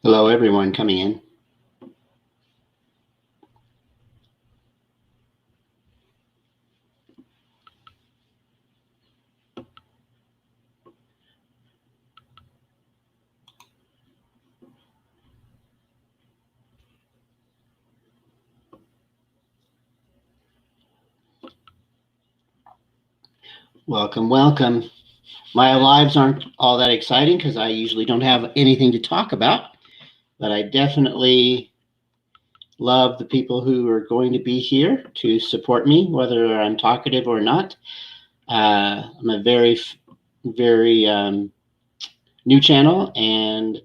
Hello, everyone coming in. Welcome, welcome. My lives aren't all that exciting because I usually don't have anything to talk about, but I definitely love the people who are going to be here to support me, whether I'm talkative or not. I'm a very new channel, and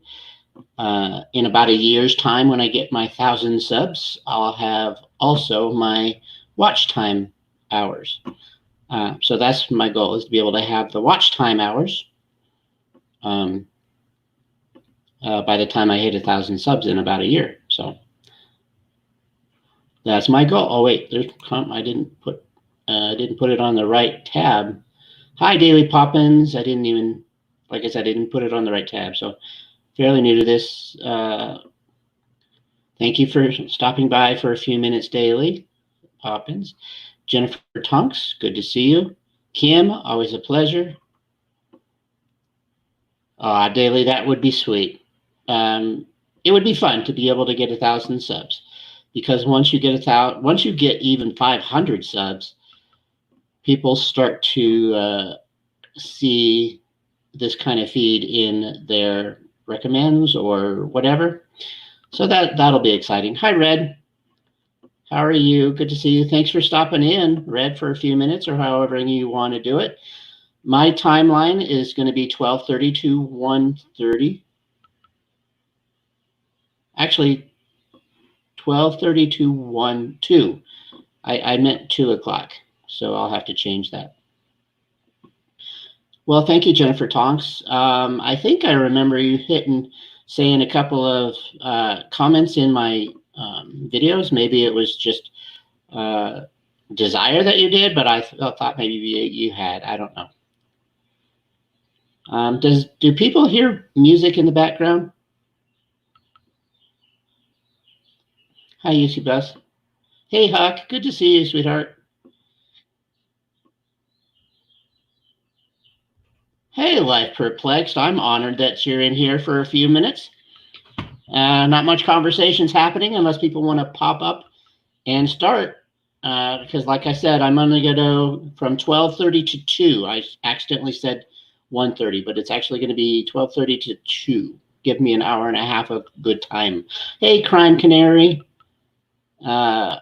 in about a year's time, when I get my 1,000 subs, I'll have also my watch time hours. So that's my goal, is to be able to have the watch time hours um, by the time I hit 1,000 subs in about a year. So that's my goal. Oh wait, I didn't put it on the right tab. Hi, Daily Poppins. I didn't even, like I said, I didn't put it on the right tab. So fairly new to this. Thank you for stopping by for a few minutes, Daily Poppins. Jennifer Tonks, good to see you. Kim, always a pleasure. Daily, that would be sweet. It would be fun to be able to get 1,000 subs, because once you get even 500 subs, people start to see this kind of feed in their recommends or whatever. So that'll be exciting. Hi, Red. How are you? Good to see you. Thanks for stopping in, Red, for a few minutes or however you want to do it. My timeline is going to be 12:30 to 1:30. Actually, 12:30 to 1 2. I meant 2 o'clock, so I'll have to change that. Well, thank you, Jennifer Tonks. I think I remember you saying a couple of comments in my videos. Maybe it was just desire that you did, but I thought maybe you had. I don't know. Do people hear music in the background? Hi, UC Bus. Hey, Huck. Good to see you, sweetheart. Hey, Life Perplexed. I'm honored that you're in here for a few minutes. Not much conversations happening unless people want to pop up and start. Because, like I said, I'm only going to go from 12:30 to 2. I accidentally said 1:30, but it's actually going to be 12:30 to 2. Give me an hour and a half of good time. Hey, Crime Canary. Uh,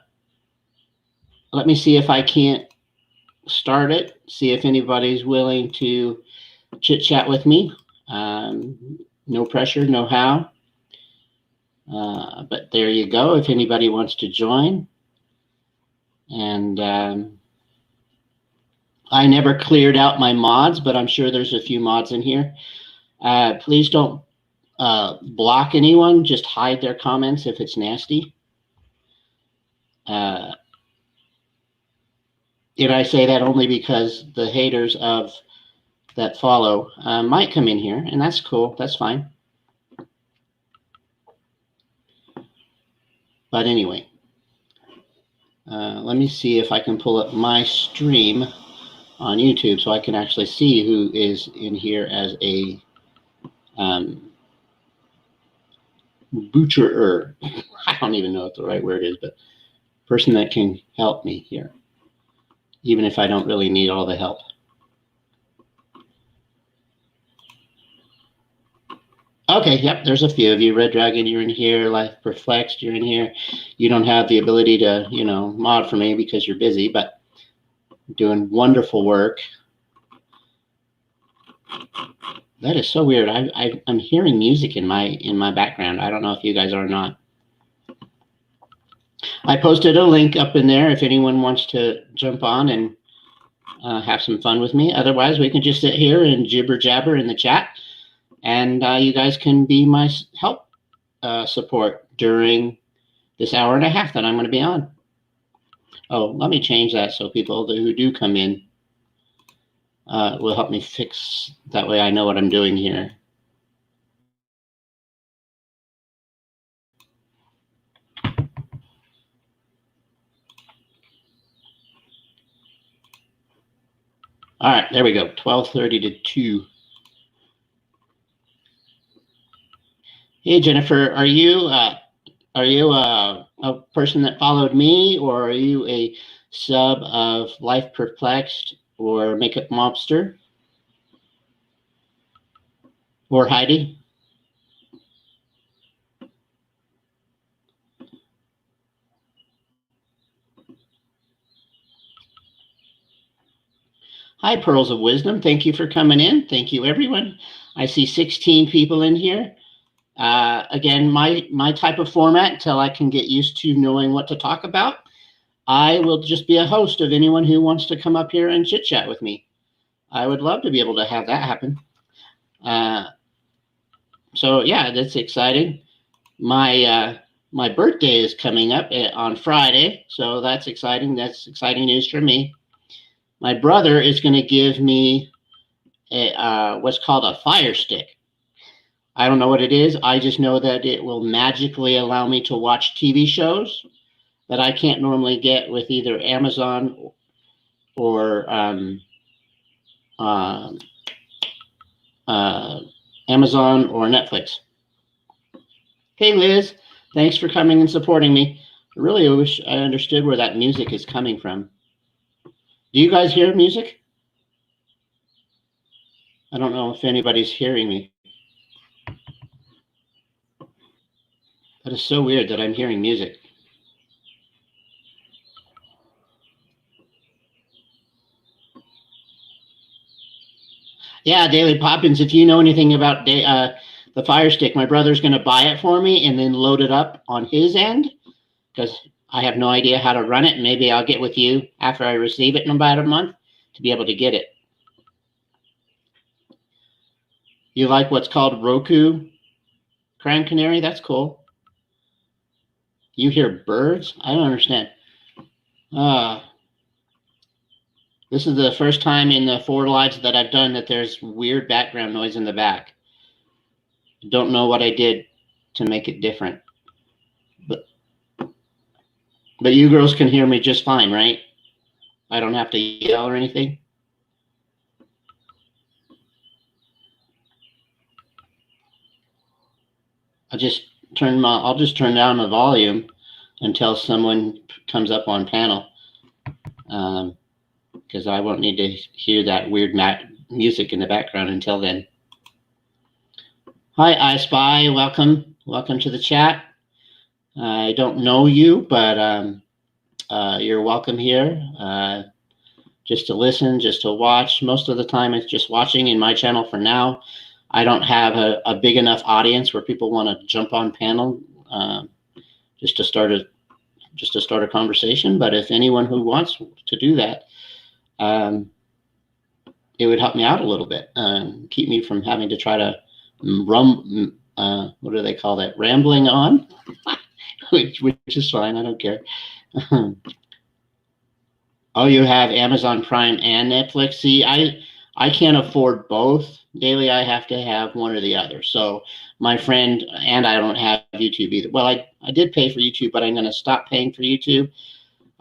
Let me see if I can't start it. See if anybody's willing to chit chat with me. No pressure, no how. But there you go. If anybody wants to join. And I never cleared out my mods, but I'm sure there's a few mods in here. Please don't block anyone. Just hide their comments if it's nasty. And I say that only because the haters of that follow might come in here, and that's cool. That's fine. But anyway, let me see if I can pull up my stream on YouTube so I can actually see who is in here as a butcherer. I don't even know what the right word is, but person that can help me here, even if I don't really need all the help. Okay, yep, there's a few of you. Red Dragon, you're in here. Life Perplexed, you're in here. You don't have the ability to, mod for me because you're busy, but doing wonderful work. That is so weird. I'm hearing music in my background. I don't know if you guys are or not. I posted a link up in there if anyone wants to jump on and have some fun with me. Otherwise, we can just sit here and jibber jabber in the chat, and you guys can be my help support during this hour and a half that I'm going to be on. Oh, let me change that so people who do come in will help me fix. That way I know what I'm doing here. All right, there we go. 12:30 to 2. Hey Jennifer, are you a person that followed me, or are you a sub of Life Perplexed or Makeup Mobster or Heidi? Hi, Pearls of Wisdom. Thank you for coming in. Thank you, everyone. I see 16 people in here. Again, my type of format, until I can get used to knowing what to talk about, I will just be a host of anyone who wants to come up here and chit chat with me. I would love to be able to have that happen. So yeah, that's exciting. My birthday is coming up on Friday, so that's exciting. That's exciting news for me. My brother is going to give me what's called a Fire Stick. I don't know what it is. I just know that it will magically allow me to watch TV shows that I can't normally get with either Amazon or uh, Amazon or Netflix. Hey, Liz, thanks for coming and supporting me. I really wish I understood where that music is coming from. Do you guys hear music? I don't know if anybody's hearing me. That is so weird that I'm hearing music. Yeah, Daily Poppins, if you know anything about the Fire Stick, my brother's going to buy it for me and then load it up on his end because I have no idea how to run it. Maybe I'll get with you after I receive it in about a month to be able to get it. You like what's called Roku Crown Canary? That's cool. You hear birds? I don't understand. This is the first time in the 4 lives that I've done that there's weird background noise in the back. Don't know what I did to make it different. But you girls can hear me just fine, right? I don't have to yell or anything. I'll just turn down the volume until someone comes up on panel, because I won't need to hear that weird music in the background until then. Hi, I Spy. Welcome to the chat. I don't know you, but you're welcome here. Just to listen, just to watch. Most of the time, it's just watching in my channel for now. I don't have a big enough audience where people want to jump on panel just to start a conversation. But if anyone who wants to do that, it would help me out a little bit, keep me from having to try to what do they call that? Rambling on, which is fine. I don't care. Oh, you have Amazon Prime and Netflix. See, I can't afford both. Daily, I have to have one or the other. So my friend and I don't have YouTube either. Well, I did pay for YouTube, but I'm going to stop paying for YouTube.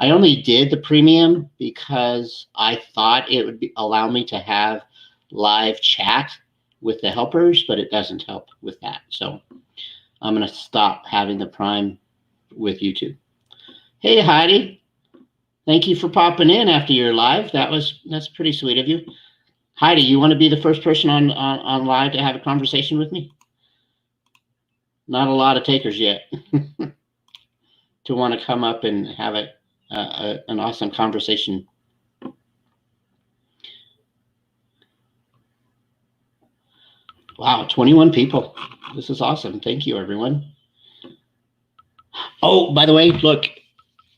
I only did the premium because I thought it would allow me to have live chat with the helpers, but it doesn't help with that. So I'm going to stop having the Prime with YouTube. Hey, Heidi. Thank you for popping in after your live. That's pretty sweet of you. Heidi, you want to be the first person on live to have a conversation with me? Not a lot of takers yet to want to come up and have an awesome conversation. Wow, 21 people. This is awesome. Thank you, everyone. Oh, by the way, look,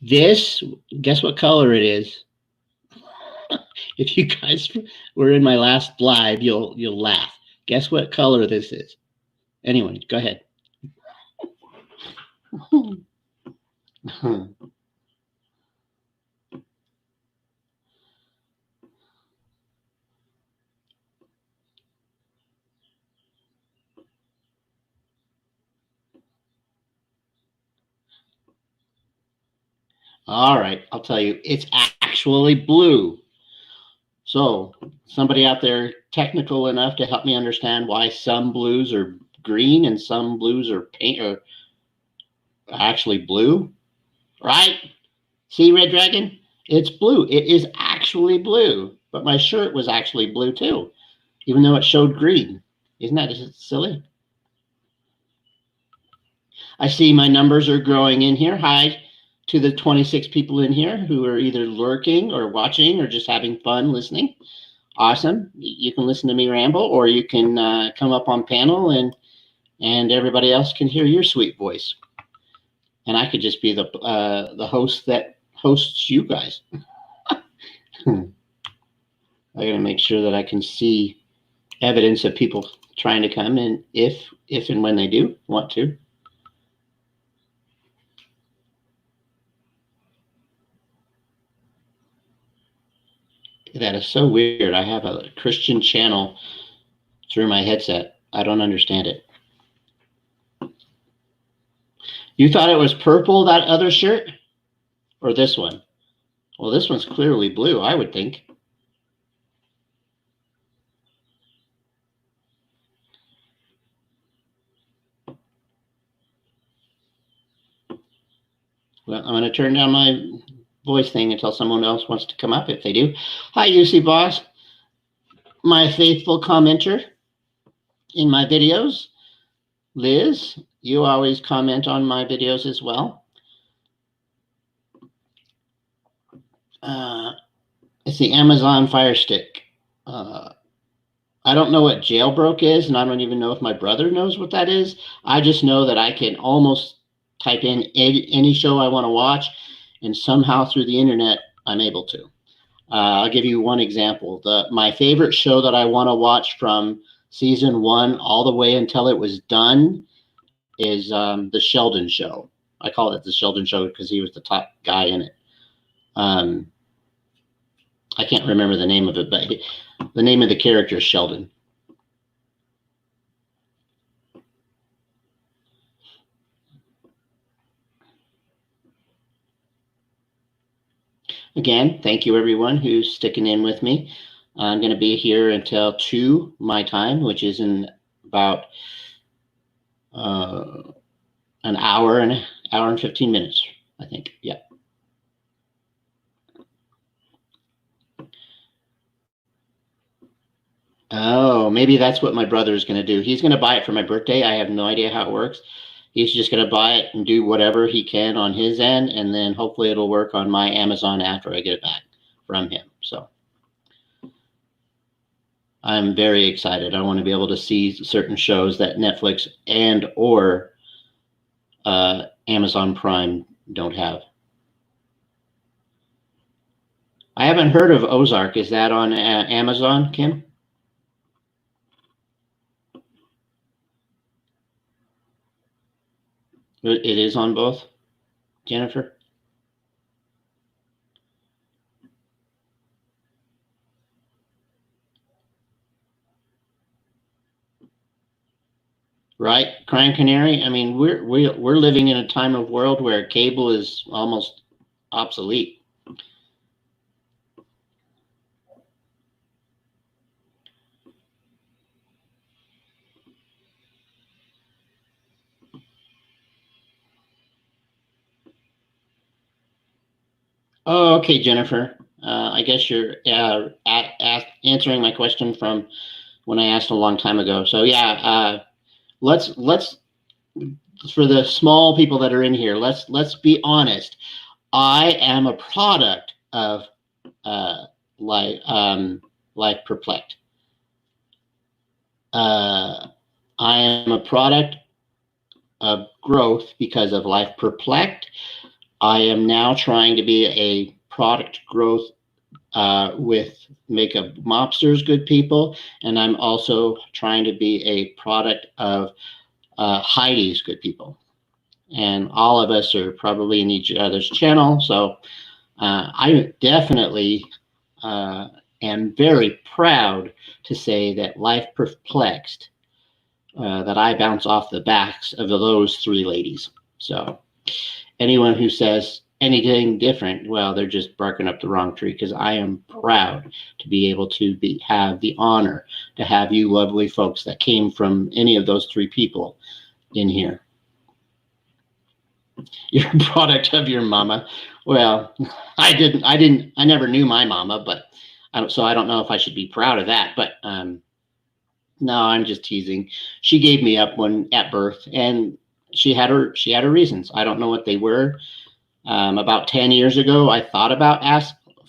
this, guess what color it is? If you guys were in my last live, you'll laugh. Guess what color this is? Anyway, go ahead. All right, I'll tell you, it's actually blue. So somebody out there technical enough to help me understand why some blues are green and some blues are paint or actually blue, right? See, Red Dragon? It's blue. It is actually blue. But my shirt was actually blue too, even though it showed green. Isn't that silly? I see my numbers are growing in here. Hi to the 26 people in here who are either lurking or watching or just having fun listening. Awesome. You can listen to me ramble, or you can come up on panel and everybody else can hear your sweet voice. And I could just be the host that hosts you guys. I gotta make sure that I can see evidence of people trying to come in if and when they do want to. That is so weird. I have a Christian channel through my headset. I don't understand it. You thought it was purple, that other shirt? Or this one? Well, this one's clearly blue, I would think. Well, I'm going to turn down my voice thing until someone else wants to come up, if they do. Hi, UC Boss, my faithful commenter in my videos. Liz, you always comment on my videos as well. It's the Amazon Fire Stick. I don't know what jailbroke is, and I don't even know if my brother knows what that is. I just know that I can almost type in any show I want to watch, and somehow through the internet, I'm able to. I'll give you one example. My favorite show that I want to watch from season 1 all the way until it was done is The Sheldon Show. I call it The Sheldon Show because he was the top guy in it. I can't remember the name of it, but the name of the character is Sheldon. Again, thank you everyone who's sticking in with me. I'm going to be here until 2 my time, which is in about an hour and 15 minutes, I think. Yeah. Oh, maybe that's what my brother is going to do. He's going to buy it for my birthday. I have no idea how it works. He's just going to buy it and do whatever he can on his end, and then hopefully it'll work on my Amazon after I get it back from him. So I'm very excited. I want to be able to see certain shows that Netflix and or Amazon Prime don't have. I haven't heard of Ozark. Is that on Amazon, Kim? It is on both, Jennifer? Right, Crying Canary. I mean, we're living in a time of world where cable is almost obsolete. Oh, okay, Jennifer. I guess you're answering my question from when I asked a long time ago. So yeah, let's for the small people that are in here, let's be honest. I am a product of Life Perplexed. I am a product of growth because of Life Perplexed. I am now trying to be a product growth with Makeup Mobsters, Good People, and I'm also trying to be a product of Heidi's Good People. And all of us are probably in each other's channel, so I definitely am very proud to say that Life Perplexed, that I bounce off the backs of those 3 ladies. So anyone who says anything different, well, they're just barking up the wrong tree, because I am proud to be able to have the honor to have you lovely folks that came from any of those three people in here. You're a product of your mama. Well, I never knew my mama, but I don't know if I should be proud of that, but no, I'm just teasing. She gave me up at birth, and she had her reasons. I don't know what they were. About 10 years ago, I thought about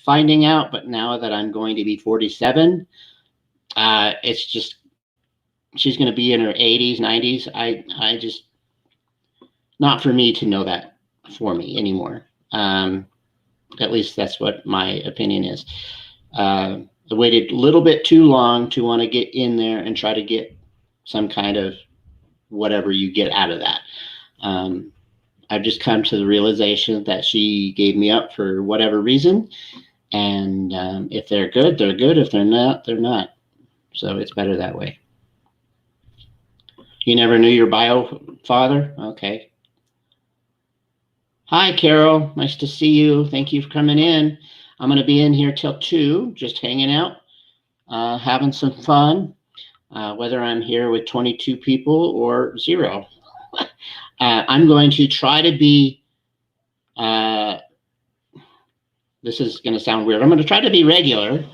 finding out, but now that I'm going to be 47, it's just, she's going to be in her 80s, 90s. I just, not for me to know that for me anymore. At least that's what my opinion is. I waited a little bit too long to want to get in there and try to get some kind of whatever you get out of that. I've just come to the realization that she gave me up for whatever reason. And if they're good, they're good. If they're not, they're not. So it's better that way. You never knew your bio father? Okay. Hi, Carol. Nice to see you. Thank you for coming in. I'm going to be in here till 2, just hanging out, having some fun, whether I'm here with 22 people or 0. I'm going to try to be, this is going to sound weird, I'm going to try to be regular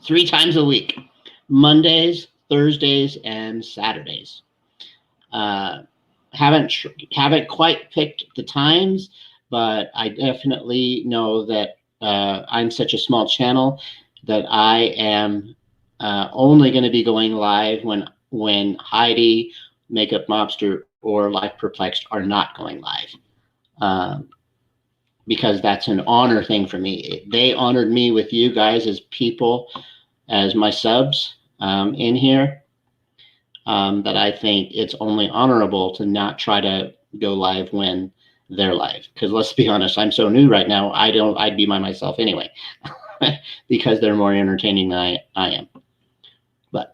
3 times a week, Mondays, Thursdays, and Saturdays. Haven't quite picked the times, but I definitely know that I'm such a small channel that I am only going to be going live when Heidi, Makeup Mobster, or Life Perplexed are not going live, because that's an honor thing for me. They honored me with you guys as people, as my subs in here, that I think it's only honorable to not try to go live when they're live. Because let's be honest, I'm so new right now, I'd be by myself anyway, because they're more entertaining than I am. But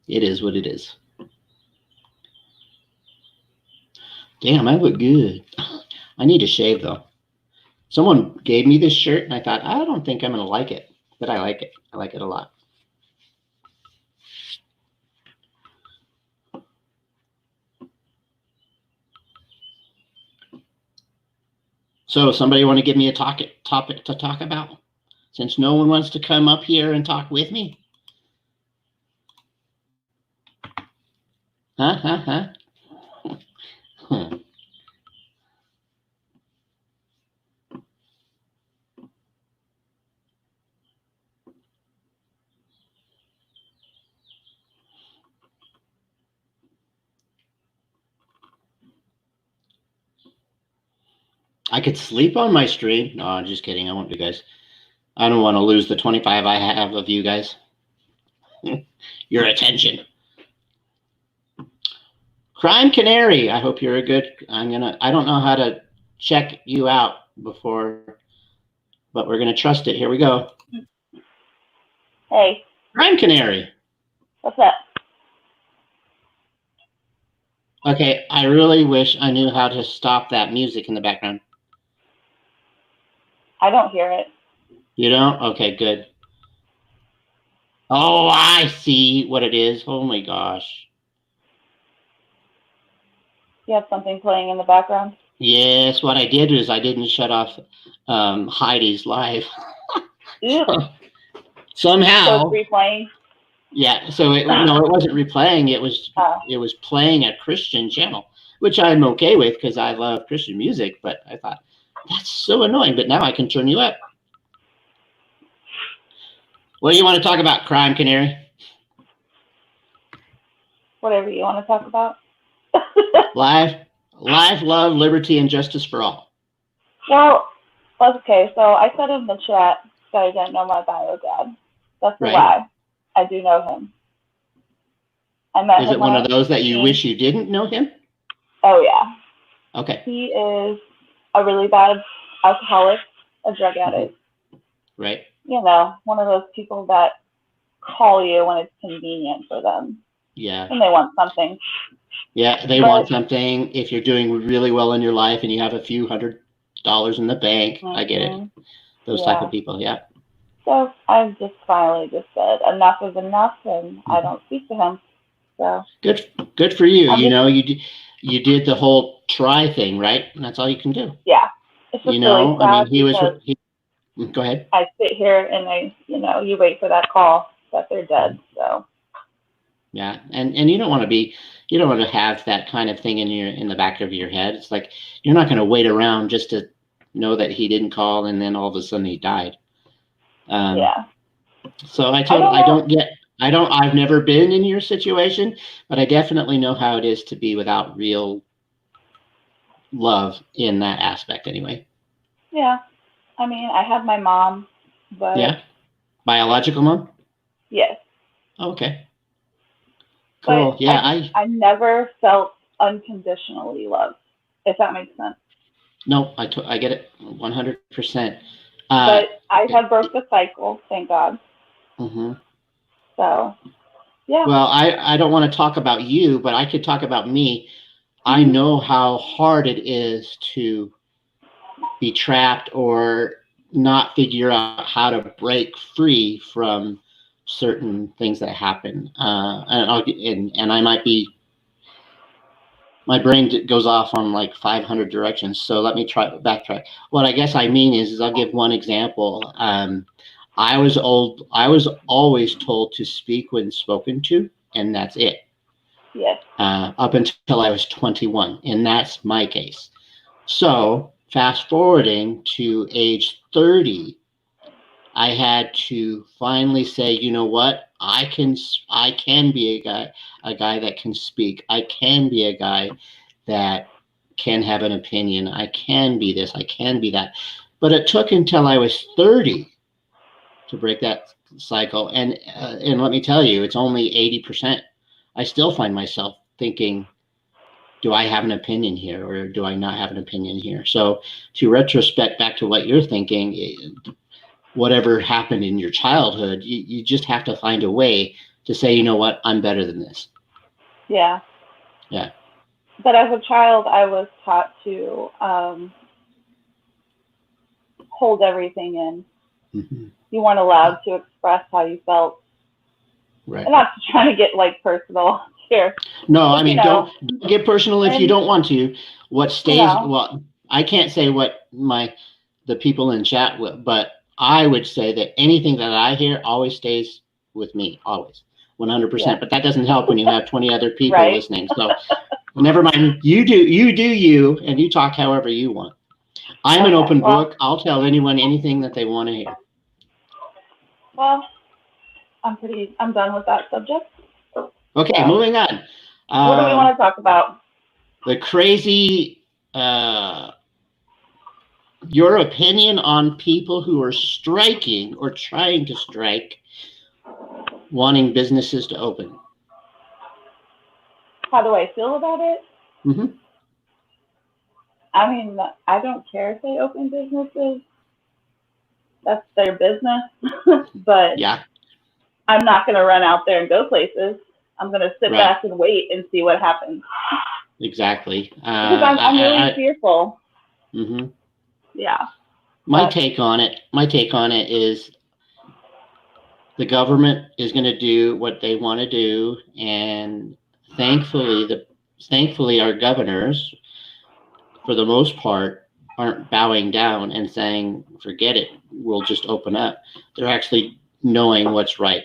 it is what it is. Damn, I look good. I need to shave though. Someone gave me this shirt and I thought, I don't think I'm going to like it, but I like it. I like it a lot. So somebody want to give me a topic to talk about? Since no one wants to come up here and talk with me? Huh? I could sleep on my stream. No, I'm just kidding. I won't do, guys. I don't want to lose the 25 I have of you guys. Your attention. Crime Canary, I hope you're a good. I don't know how to check you out before, but we're gonna trust it. Here we go. Hey. Crime Canary. What's up? Okay, I really wish I knew how to stop that music in the background. I don't hear it. You don't? Okay, good. Oh, I see what it is. Oh my gosh. You have something playing in the background? Yes, what I did is I didn't shut off Heidi's live. Somehow. So it's replaying? Yeah, so it wasn't replaying. It was playing a Christian channel, which I'm okay with because I love Christian music. But I thought, that's so annoying. But now I can turn you up. What do you want to talk about, Crime Canary? Whatever you want to talk about. Life, love, liberty, and justice for all. Well, okay. So I said in the chat that I didn't know my bio dad. That's a lie. I do know him. I met him. Is it one of those that you wish you didn't know him? Oh, yeah. Okay. He is a really bad alcoholic, a drug addict. Right. You know, one of those people that call you when it's convenient for them. Yeah. And they want something. Yeah, they want something. If you're doing really well in your life and you have a few $100 dollars in the bank. I get it. Those type of people. Yeah. So I just finally just said enough is enough, and I don't speak to him. So good for you. You did the whole try thing, right? And that's all you can do. Yeah, it's just really sad. Go ahead. I sit here and you wait for that call that they're dead. So. Yeah, and you don't want to have that kind of thing in the back of your head. It's like you're not going to wait around just to know that he didn't call and then all of a sudden he died. Yeah. So I've never been in your situation, but I definitely know how it is to be without real love in that aspect anyway. Yeah. I mean, I had my mom, but. Yeah. Biological mom? Yes. Okay. Cool. But yeah. I never felt unconditionally loved, if that makes sense. No, I get it 100%. But I have broke the cycle, thank God. Mm-hmm. So, yeah. Well, I don't want to talk about you, but I could talk about me. I know how hard it is to be trapped or not figure out how to break free from certain things that happen. And I might be, my brain goes off on like 500 directions. So let me backtrack. What I guess I mean is I'll give one example. I was always told to speak when spoken to, and that's it. Yes. Up until I was 21, and that's my case. So fast forwarding to age 30, I had to finally say, you know what? I can be a guy that can speak. I can be a guy that can have an opinion. I can be this. I can be that. But it took until I was 30 to break that cycle. And let me tell you, it's only 80%. I still find myself thinking, do I have an opinion here or do I not have an opinion here? So to retrospect back to what you're thinking, whatever happened in your childhood, you just have to find a way to say, you know what, I'm better than this. Yeah. Yeah. But as a child, I was taught to hold everything in. Mm-hmm. You weren't allowed to express how you felt. Right. I'm not trying to get like personal here. No, I mean, don't get personal if you don't want to. What stays, well, I can't say what the people in chat will, but I would say that anything that I hear always stays with me, always, 100%. Yeah. But that doesn't help when you have 20 other people listening. So never mind. You do you, and you talk however you want. I'm an open book. I'll tell anyone anything that they want to hear. Well, I'm done with that subject. Okay, moving on. What do we want to talk about? The crazy, your opinion on people who are striking or trying to strike, wanting businesses to open. How do I feel about it? Mm-hmm. I mean, I don't care if they open businesses. That's their business. But yeah. I'm not going to run out there and go places. I'm going to sit back and wait and see what happens. Exactly. Because I'm really fearful. Mm-hmm. Yeah. My take on it is the government is going to do what they want to do, and thankfully our governors, for the most part, aren't bowing down and saying, forget it, we'll just open up. They're actually knowing what's right,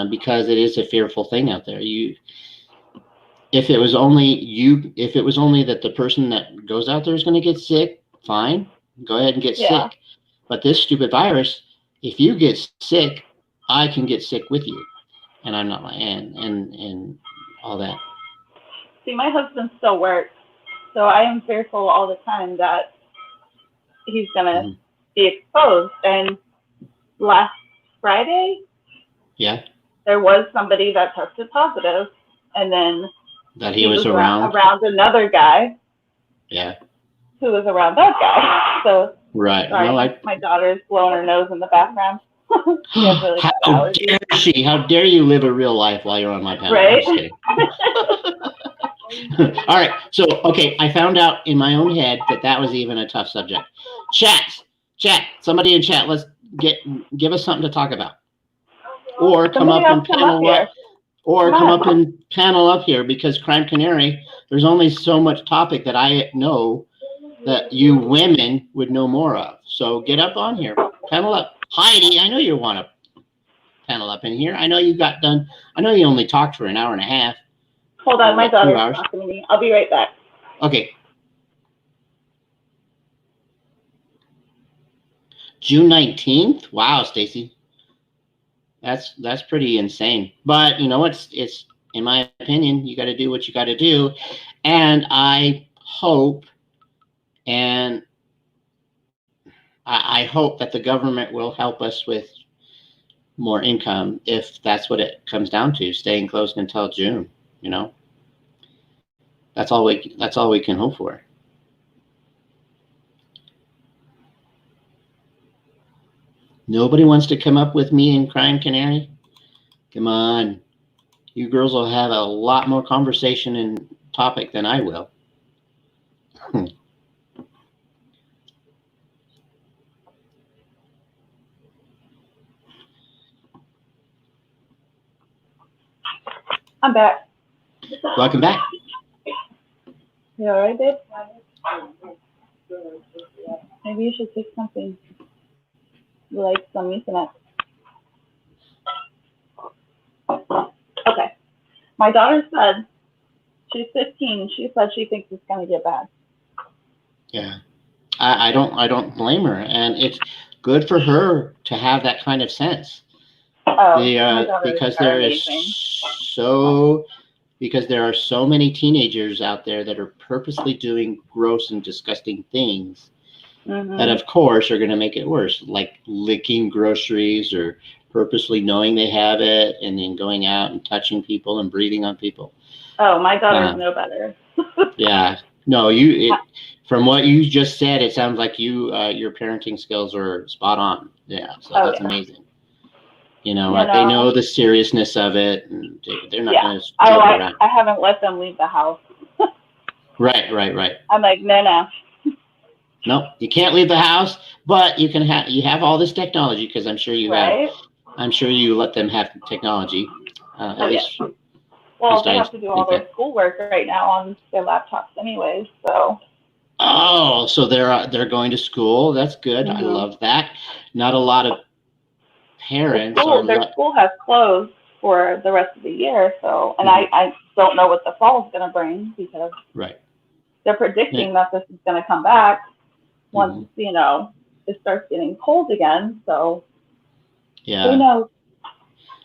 because it is a fearful thing out there. If it was only that the person that goes out there is going to get sick, fine, go ahead and get sick. But this stupid virus, if you get sick, I can get sick with you, and I'm not and all that. See, my husband still works, so I am fearful all the time that he's gonna be exposed. And last Friday, there was somebody that tested positive, and then that he was around another guy. Yeah. Who was around that guy? So right. Sorry, well, my daughter's blowing her nose in the background. She has really bad allergies. How dare you live a real life while you're on my panel? Right? I'm just kidding. All right. So, okay, I found out in my own head that was even a tough subject. Chat. Somebody in chat. Let's give us something to talk about, or come Somebody up else and come up panel here. up, or Come come on. up and panel up here because Crime Canary. There's only so much topic that I know that you women would know more of. So get up on here, panel up. Heidi, I know you want to panel up in here. I know you got done. I know you only talked for an hour and a half. Hold on, my What, 2 daughter's hours? talking to me. I'll be right back. Okay. June 19th. Wow, Stacy. That's pretty insane. But you know what's it's in my opinion, you got to do what you got to do, and I hope and I hope that the government will help us with more income if that's what it comes down to, staying closed until June. You know, that's all we can hope for. Nobody wants to come up with me in Crime Canary. Come on, you girls will have a lot more conversation and topic than I will. I'm back. Welcome back. You all right, babe? Maybe you should take something like some Ethernet. Okay. My daughter said, she's 15. She said she thinks it's going to get bad. Yeah, I don't blame her, and it's good for her to have that kind of sense. Oh, my daughter Because is there amazing. is so because there are so many teenagers out there that are purposely doing gross and disgusting things that, of course, are going to make it worse, like licking groceries or purposely knowing they have it and then going out and touching people and breathing on people. Oh, my daughters know better. Yeah. No, from what you just said, it sounds like your parenting skills are spot on. Yeah, so that's amazing. You know, they know the seriousness of it, and they're not going to joke around. I haven't let them leave the house. Right. I'm like, no. No, you can't leave the house, but you have all this technology because I'm sure you have. I'm sure you let them have technology. At least. Well, they have to do all their schoolwork right now on their laptops, anyways. So. Oh, so they're going to school. That's good. I love that. Not a lot of parents their school has closed for the rest of the year. So, and I don't know what the fall is going to bring because they're predicting that this is going to come back once it starts getting cold again. So, who knows?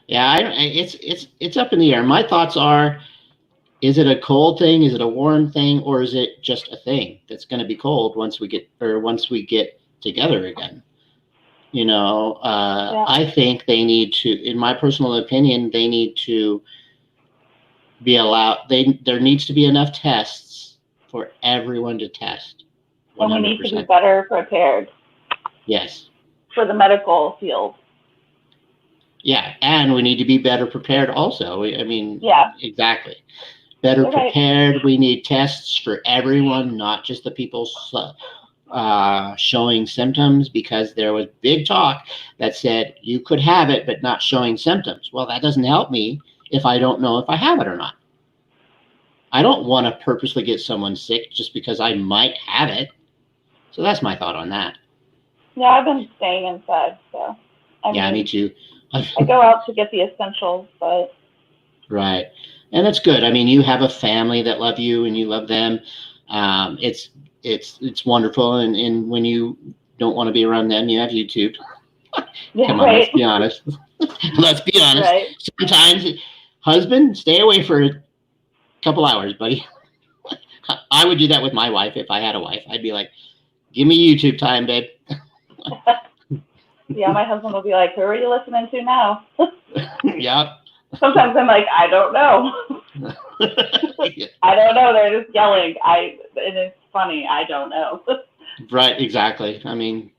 Yeah, it's up in the air. My thoughts are: is it a cold thing? Is it a warm thing? Or is it just a thing that's going to be cold once we get together again? You know, I think they need to, in my personal opinion, they need to be allowed. There needs to be enough tests for everyone to test. 100%. And we need to be better prepared. Yes. For the medical field. Yeah, and we need to be better prepared also. I mean, exactly. Better prepared. We need tests for everyone, not just the people showing symptoms, because there was big talk that said you could have it but not showing symptoms. Well, that doesn't help me if I don't know if I have it or not. I don't want to purposely get someone sick just because I might have it. So that's my thought on that. Yeah, I've been staying inside, so. Me too. I go out to get the essentials, but. Right. And that's good. I mean, you have a family that love you and you love them. It's wonderful. And when you don't want to be around them, you have YouTube. Come on, let's be honest. Let's be honest. Right. Sometimes, husband, stay away for a couple hours, buddy. I would do that with my wife if I had a wife. I'd be like, give me YouTube time, babe. Yeah, my husband will be like, who are you listening to now? Yep. Sometimes I'm like, I don't know. I don't know. They're just yelling. And it's funny. I don't know. Right. Exactly. I mean,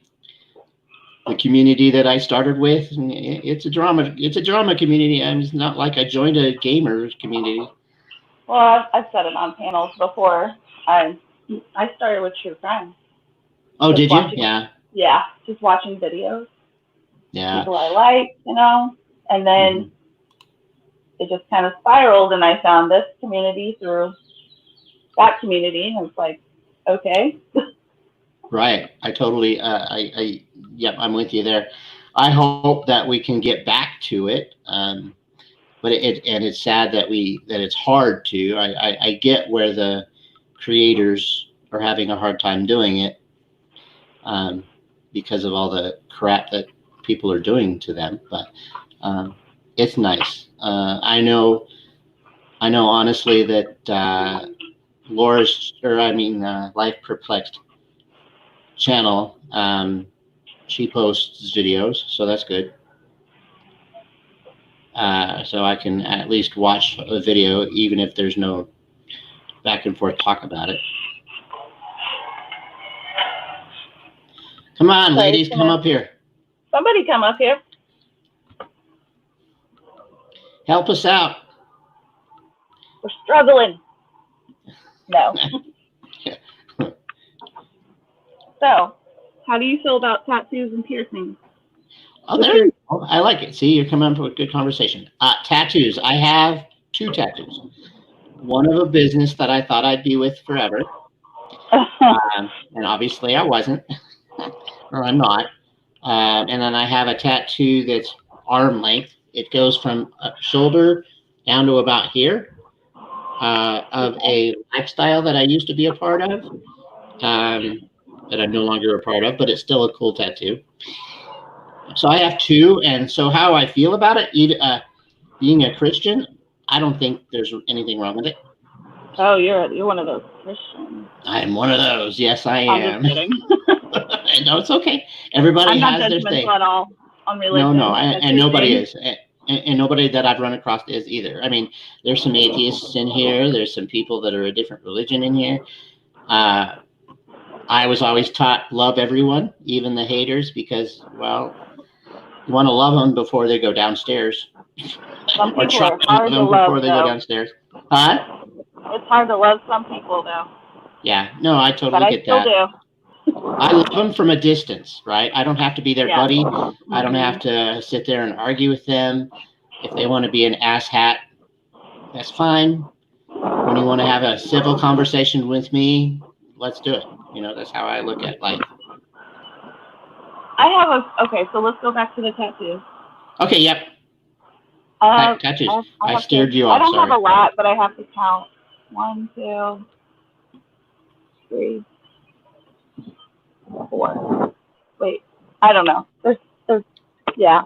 the community that I started with, it's a drama community. It's not like I joined a gamers community. Well, I've said it on panels before. I started with true crime. Oh, Just did you? watching, Yeah. yeah, just watching videos, Yeah. people I like, and then Mhm. it just kind of spiraled, and I found this community through that community, and it's like, okay. Right. I totally, yep, I'm with you there. I hope that we can get back to it. But and it's sad that that it's hard to. I get where the creators are having a hard time doing it, um, because of all the crap that people are doing to them. But it's nice. I know honestly that Laura's, or I mean, Life Perplexed channel. She posts videos, so that's good. So I can at least watch a video, even if there's no back and forth talk about it. Come on, Sorry, ladies, come up here. somebody come up here. Help us out. We're struggling. No. So, how do you feel about tattoos and piercings? Oh, there you go. I like it. See, you're coming up with a good conversation. Tattoos. I have 2 tattoos. One of a business that I thought I'd be with forever, and obviously I wasn't, or I'm not. And then I have a tattoo that's arm length. It goes from shoulder down to about here, of a lifestyle that I used to be a part of, that I'm no longer a part of, but it's still a cool tattoo. So I have 2, and so how I feel about it, even being a Christian, I don't think there's anything wrong with it. Oh, you're one of those Christians. I am one of those. Yes, I am. I'm just kidding. No, it's okay. Everybody I'm not has their thing. judgmental at all on religion. No, and nobody thing. is, and nobody that I've run across is either. I mean, there's some atheists in here. There's some people that are a different religion in here. I was always taught love everyone, even the haters, because, well, you want to love them before they go downstairs. Some Or people try are to hard love to them love, before they go though. downstairs. Huh? It's hard to love some people, though. Yeah, no, I But totally I get still that. do. I love them from a distance, right? I don't have to be their Yeah. buddy. I don't have to sit there and argue with them. If they want to be an asshat, that's fine. When you want to have a civil conversation with me, let's do it. That's how I look at life. I have okay, so let's go back to the tattoos. Okay, yep. Tattoos. I steered you off. I don't Sorry. have a lot, but I have to count. 1, 2, 3, 4. Wait, I don't know. There's, yeah.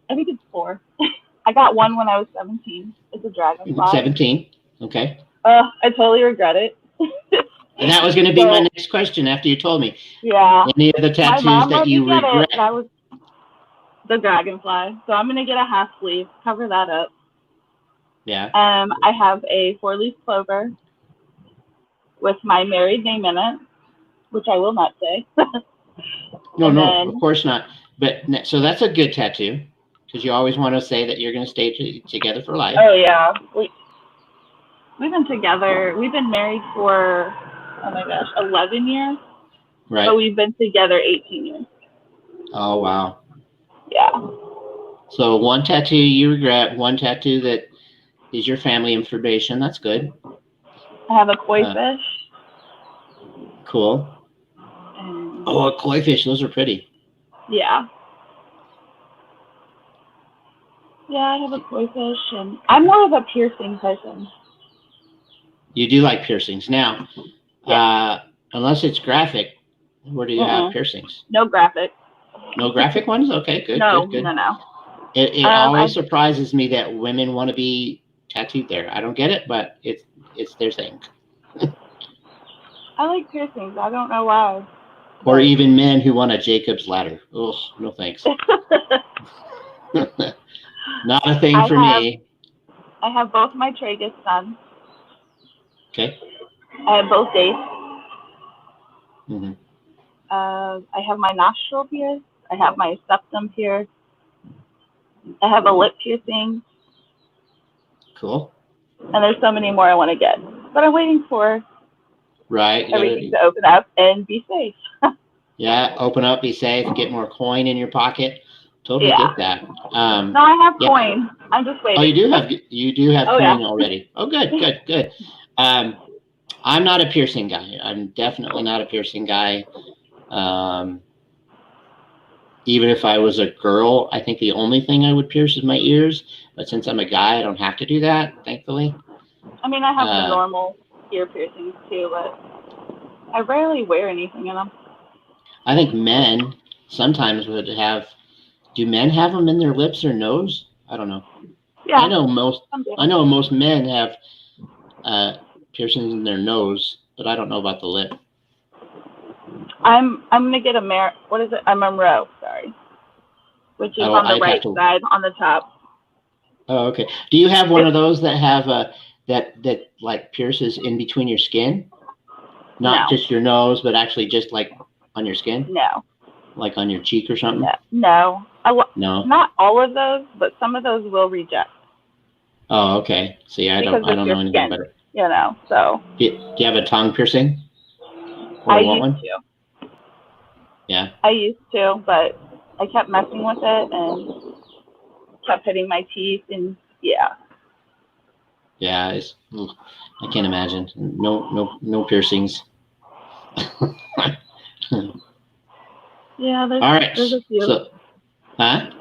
I think it's 4. I got one when I was 17. It's a dragonfly. 17. Okay. I totally regret it. And that was going to be my next question after you told me. Yeah. Any of the tattoos that you regret? That was the dragonfly. So I'm going to get a half sleeve, cover that up. Yeah. I have a 4-leaf clover with my married name in it, which I will not say. No, of course not. But so that's a good tattoo, because you always want to say that you're going to stay together for life. Oh yeah, we've been together. We've been married for 11 years. Right. But we've been together 18 years. Oh wow. Yeah. So one tattoo you regret, one tattoo that is your family information. That's good. I have a koi fish. Cool. Oh, a koi fish. Those are pretty. Yeah. Yeah, I have a koi fish, and I'm more of a piercing person. You do like piercings. Now, unless it's graphic, where do you have piercings? No graphic. No graphic ones? Okay, good. No. It always surprises me that women want to be tattooed there. I don't get it, but it's their thing. I like piercings. I don't know why. Or even men who want a Jacob's ladder. Oh, no thanks. Not a thing for me. I have both my tragus done. Okay. I have both dates. Mm-hmm. I have my nostril pierced. I have my septum pierced. I have a lip piercing. Cool. And there's so many more I want to get. But I'm waiting for everything to open up and be safe. Yeah, open up, be safe, get more coin in your pocket. Totally Yeah. get that. No, I have Yeah. coin. I'm just waiting. Oh, you do have Oh, coin yeah. already. Oh, good. I'm not a piercing guy. I'm definitely not a piercing guy. Um, even if I was a girl, I think the only thing I would pierce is my ears. But since I'm a guy, I don't have to do that, thankfully. I mean, I have the Uh, normal ear piercings too, but I rarely wear anything in them. I think men sometimes would have. Do men have them in their lips or nose? I don't know. Yeah. I know most men have piercings in their nose, but I don't know about the lip. I'm gonna get what is it? A Monroe, sorry, which is on the I'd right side on the top. Oh, okay. Do you have one of those that have that like pierces in between your skin? Not No. just your nose, but actually just like on your skin? No. Like on your cheek or something? No. No. Not all of those, but some of those will reject. Oh, okay. See, I don't know anything about it. You know, so. Do you have a tongue piercing? Or I want used one? to. Yeah. I used to, but I kept messing with it and kept hitting my teeth, and yeah. Yeah, I can't imagine. No piercings. Yeah, All right. there's a few. So, huh?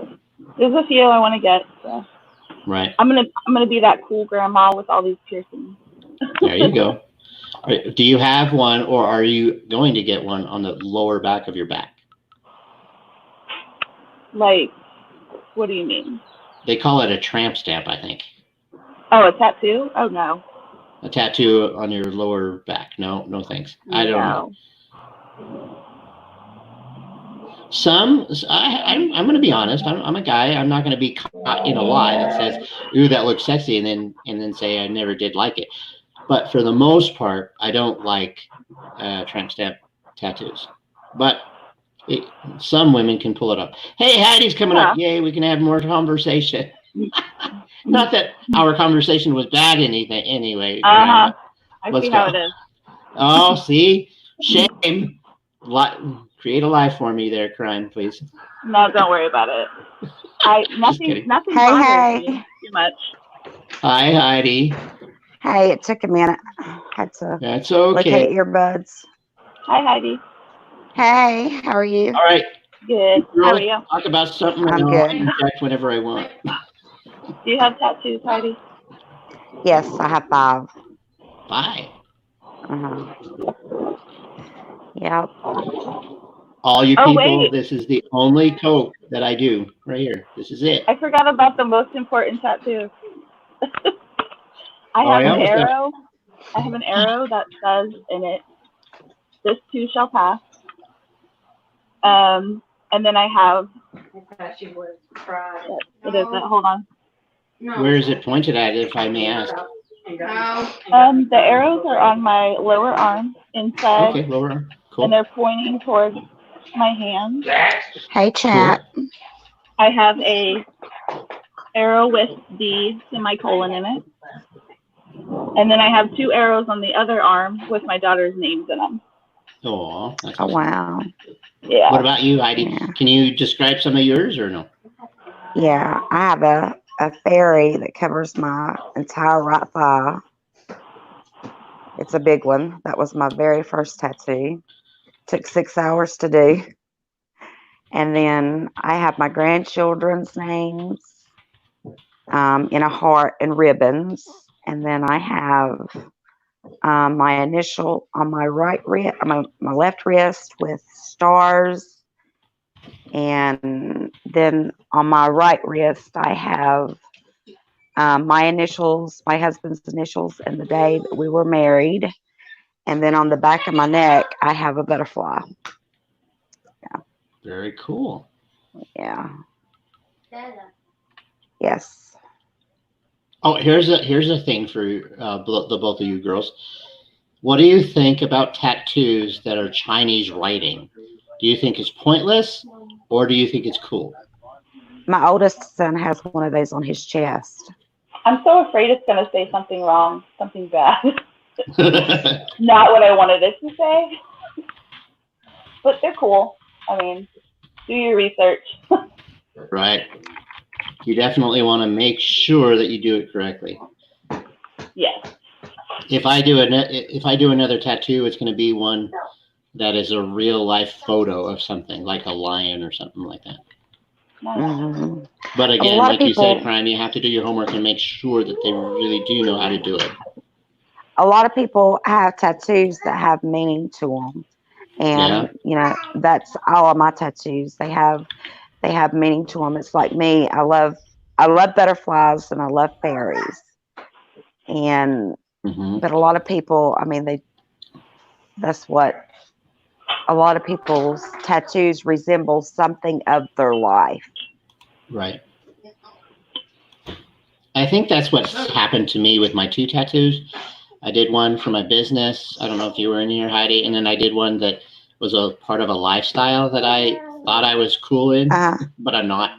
There's a few I want to get. So. Right. I'm gonna be that cool grandma with all these piercings. There you go. Do you have one, or are you going to get one on the lower back of your back? Like, what do you mean? They call it a tramp stamp, I think. Oh, a tattoo? Oh no. A tattoo on your lower back? No, thanks. I don't know. I'm going to be honest. I'm a guy. I'm not going to be caught in a lie that says, "Ooh, that looks sexy," and then say I never did like it. But for the most part, I don't like tramp stamp tattoos. But some women can pull it up. Hey, Heidi's coming up. Yay, we can have more conversation. Not that our conversation was bad anyway. I see how it is. Oh, see? Shame. Create a life for me there, Crime, please. No, don't worry about it. Nothing Hey. too much. Hi, Heidi. Hey, it took a minute. Had to That's okay. locate earbuds. Hi, Heidi. Hey, how are you? All right. Good. How are you? Talk about something I'm and I'll good. inject whenever I want. Do you have tattoos, Heidi? Yes, I have 5. 5? Yep. All you people, this is the only coat that I do right here. This is it. I forgot about the most important tattoo. I have an arrow. I have an arrow that says in it, "This too shall pass." And then I have. I thought you would cry. It isn't. Hold on. Where is it pointed at, if I may ask? The arrows are on my lower arm inside. Okay, lower arm. Cool. And they're pointing towards my hand. Hey, chat. Cool. I have a arrow with the semicolon in it. And then I have 2 arrows on the other arm with my daughter's names in them. Oh, wow. Yeah. What about you, Heidi? Yeah. Can you describe some of yours or no? Yeah, I have a fairy that covers my entire right thigh. It's a big one. That was my very first tattoo. Took 6 hours to do. And then I have my grandchildren's names in a heart and ribbons. And then I have my initial on my right wrist, my left wrist with stars. And then on my right wrist, I have my initials, my husband's initials, and the day that we were married. And then on the back of my neck, I have a butterfly. Yeah. Very cool. Yeah. Yes. Oh, here's a thing for the both of you girls. What do you think about tattoos that are Chinese writing? Do you think it's pointless, or do you think it's cool? My oldest son has one of those on his chest. I'm so afraid it's going to say something wrong, something bad. Not what I wanted it to say. but they're cool. I mean, do your research. Right. You definitely want to make sure that you do it correctly. Yes. If I do another tattoo, it's going to be one that is a real life photo of something, like a lion or something like that. Nice. hmm But again, lot of like you said, people- Prime, you have to do your homework and make sure that they really do know how to do it. A lot of people have tattoos that have meaning to them, and that's all of my tattoos. They have meaning to them. It's like me. I love butterflies and I love fairies, and Hmm. but a lot of people, I mean, that's what a lot of people's tattoos resemble something of their life. Right. I think that's what's happened to me with my 2 tattoos. I did one for my business. I don't know if you were in here, Heidi. And then I did one that was a part of a lifestyle that I thought I was cool in, but I'm not.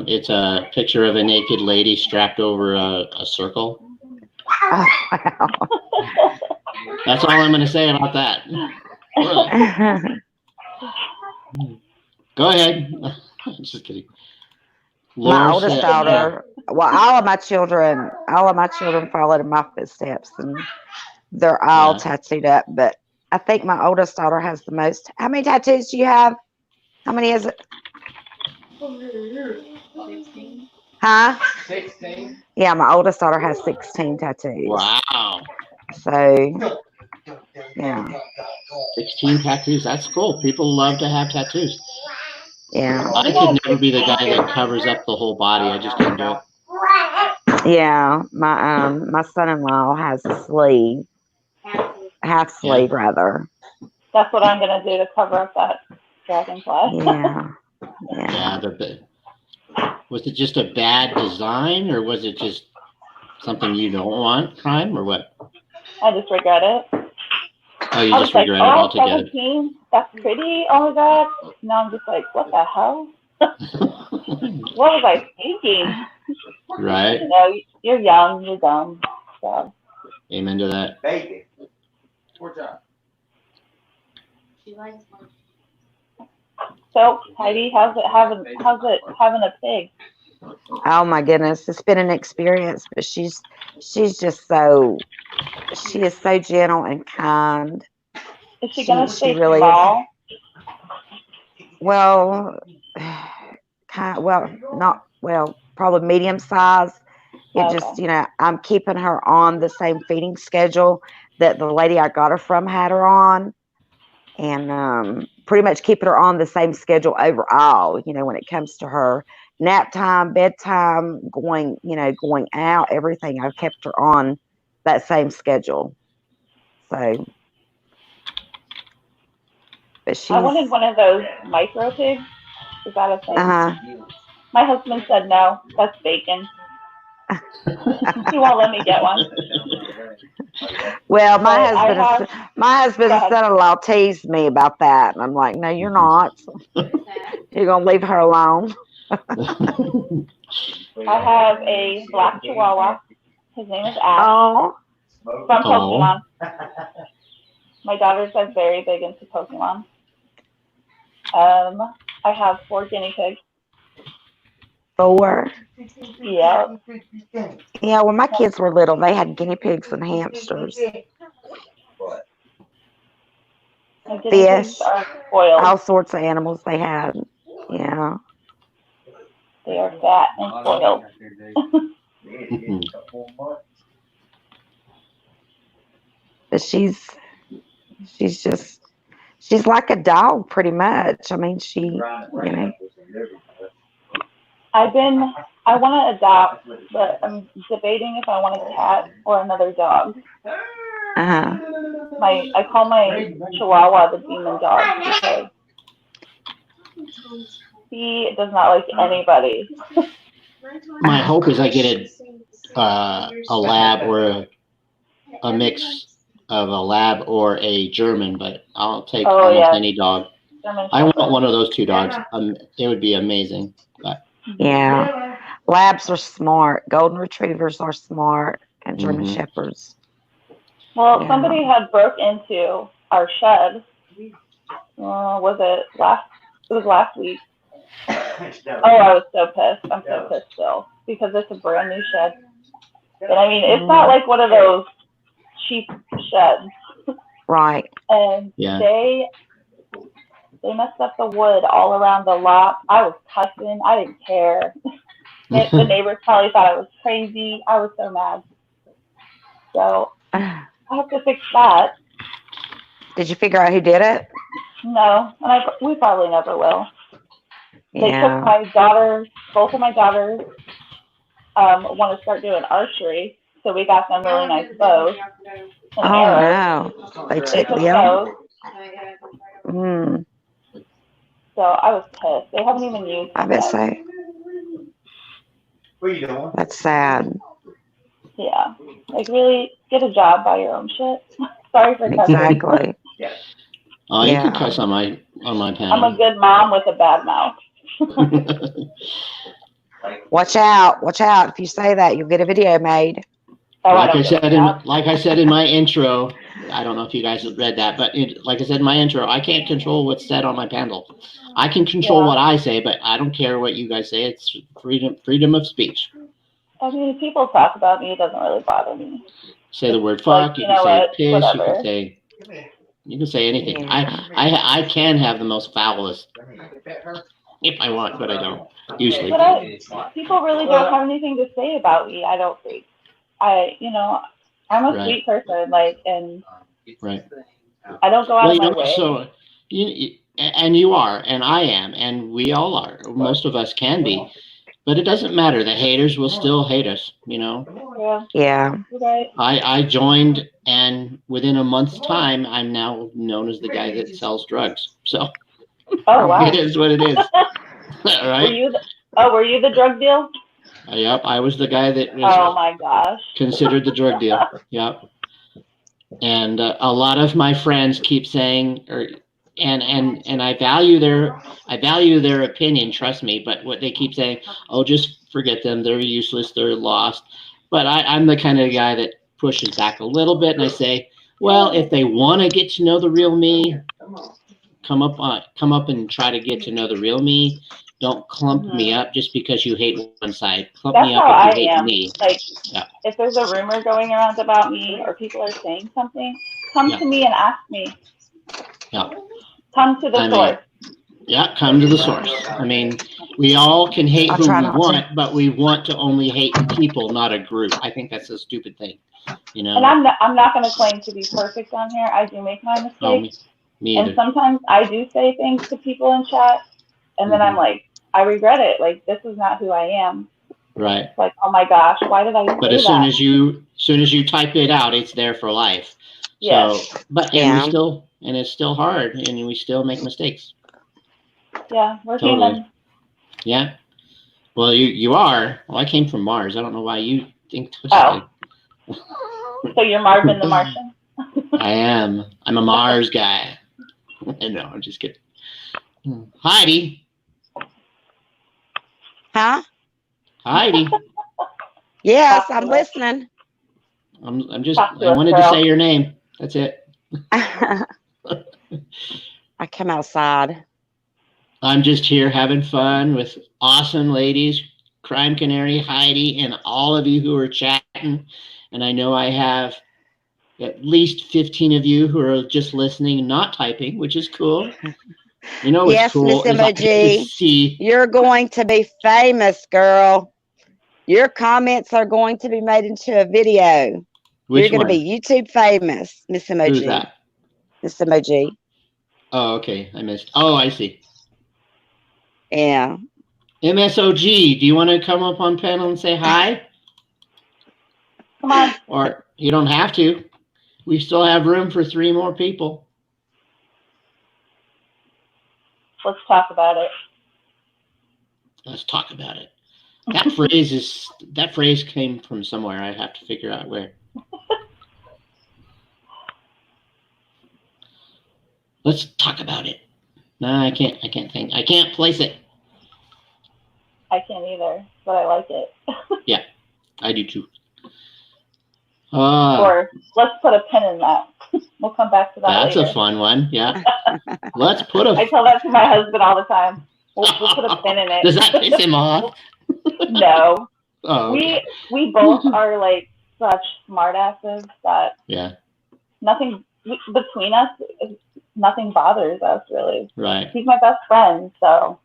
It's a picture of a naked lady strapped over a circle. Oh, wow. That's all I'm going to say about that. Go ahead. Just kidding. My Laura oldest said- daughter, well, all of my children followed in my footsteps, and they're all Yeah. tattooed up. But I think my oldest daughter has the most. How many tattoos do you have? How many is it? 16. Huh? 16. Yeah, my oldest daughter has 16 tattoos. Wow. So, yeah, 16 tattoos. That's cool. People love to have tattoos. yeah, I could never be the guy that covers up the whole body. I just can't do it. yeah. My son-in-law has a sleeve, half sleeve rather. That's what I'm gonna do to cover up that dragonfly. Yeah, Yeah, was it just a bad design, or was it just something you don't want, Prime, or what? I just regret it. Oh, you I just was like, regret it oh, altogether. 17, that's pretty. Oh my god. Now I'm just like, what the hell? What was I thinking? Right. You know, you're young, you're dumb. So Amen to that. Baby. What's up? She likes one. So Heidi, how's it having a pig? Oh my goodness, it's been an experience, but she's just so she is so gentle and kind. Is she gonna She stay really is. small? Well, probably medium size. It Okay. just, I'm keeping her on the same feeding schedule that the lady I got her from had her on, and pretty much keeping her on the same schedule overall. When it comes to her nap time, bedtime, going out, everything, I've kept her on that same schedule. So, but she's. I wanted one of those micro pigs. Is that a thing? My husband said no. That's bacon. He won't let me get one. Well, But my I husband and son-in-law teased me about that, and I'm like, no, you're not. You're gonna leave her alone. I have a black chihuahua. His name is Ash Oh, from Pokemon. My daughter's are very big into Pokemon. I have 4 guinea pigs. 4. Yeah. Yeah, when my kids were little, they had guinea pigs and hamsters. My guinea pigs Fish. are spoiled. All sorts of animals they had. Yeah. They are fat and spoiled. But she's like a dog pretty much. I mean, I want to adopt, but I'm debating if I want a cat or another dog. uh-huh. I call my chihuahua the demon dog because he does not like anybody. My hope is I get a lab or a mix of a lab or a German, but I'll take almost any dog. I want one of those 2 dogs. It would be amazing. Yeah. Labs are smart. Golden retrievers are smart, and German Mhm. shepherds. Well, Yeah. somebody had broke into our shed. Was it last? It was last week. Oh, I was so pissed. I'm so pissed still because it's a brand new shed. And I mean, it's not like one of those cheap sheds. Right. And Yeah. they messed up the wood all around the lot. I was cussing. I didn't care. The neighbors probably thought I was crazy. I was so mad. So I have to fix that. Did you figure out who did it? No, and we probably never will. They took Yeah. my daughters, both of my daughters, want to start doing archery. So we got them really nice bows and Oh arrows. no. They They took took them. those. Mm, So I was pissed. They haven't even used I them bet yet. so. What are you doing? That's sad. Yeah. Like, really, get a job, buy your own shit. Sorry for cussing. Exactly. Oh, you can Yeah. cuss on my I'm a panel. good mom with a bad mouth. Watch out. Watch out. If you say that, you'll get a video made. Oh, like I don't said give in a crap. like I said in my intro, I don't know if you guys have read that, but like I said in my intro, I can't control what's said on my panel. I can control Yeah. what I say, but I don't care what you guys say. It's freedom of speech. I mean, if people talk about me, it doesn't really bother me. Say the word Like, fuck. you You can know say what, piss. whatever. You can say anything. Yeah. I can have the most foulest if I want, but I don't usually. But people really don't have anything to say about me, I don't think. I'm a Right. sweet person, like, and Right. I don't go out Well, of you my know, way. so and you are, and I am, and we all are. Most of us can be, but it doesn't matter. The haters will still hate us. You know. Yeah, Yeah. you're right. I joined, and within a month's time, I'm now known as the guy that sells drugs. So Oh, wow. it is what it is. Right? Were you the drug deal? Yep. I was the guy that was Oh my gosh. considered the drug deal. Yep. And a lot of my friends keep saying, and I value their opinion. Trust me. But what they keep saying, oh, just forget them. They're useless. They're lost. But I'm the kind of guy that pushes back a little bit, and I say, well, if they want to get to know the real me, come up and try to get to know the real me. Don't clump me up just because you hate one side. Clump That's me how up if I you hate am. me. Like, Yeah. if there's a rumor going around about me or people are saying something, come to me and ask me. Yeah. Come to the source. Yeah, come to the source. I mean, we all can hate I'll who try we not to. want, but we want to only hate people, not a group. I think that's a stupid thing. You know? And I'm not going to claim to be perfect on here. I do make my mistakes. No, me And either. sometimes I do say things to people in chat, and then I'm like, I regret it. Like, this is not who I am. Right. It's like, oh my gosh, why did I say But as that? soon as you type it out, it's there for life. Yes. So, but Yeah. and it's still hard, and we still make mistakes. Yeah, we're Totally. human. Yeah. Well, you are. Well, I came from Mars. I don't know why you think. Oh. So you're Marvin the Martian? I am. I'm a Mars guy. No, I'm just kidding. Heidi. Huh? Heidi. Yes, I'm listening. I Talk to us, wanted to girl. say your name. That's it. I come outside. I'm just here having fun with awesome ladies, Crime Canary, Heidi, and all of you who are chatting. And I know I have at least 15 of you who are just listening and not typing, which is cool. You know what's Yes, cool Miss is I get to Emoji. see. You're going to be famous, girl. Your comments are going to be made into a video. Which You're going to one? be YouTube famous, Miss Emoji. Who's that? Miss Emoji. Oh, okay. I missed. Oh, I see. Yeah. MSOG, do you want to come up on panel and say hi? Come on. Or you don't have to. We still have room for 3 more people. Let's talk about it. Let's talk about it. That phrase came from somewhere. I have to figure out where. Let's talk about it. No, I can't think. I can't place it. I can't either, but I like it. Yeah, I do too. Or let's put a pin in that. We'll come back to that That's later. a fun one. Yeah. Let's put I a. tell that to my husband all the time. We'll put a pin in it. Does that piss him off? No. Oh, okay. We both are like such smartasses that Yeah. nothing between us, nothing bothers us really. Right. He's my best friend, so.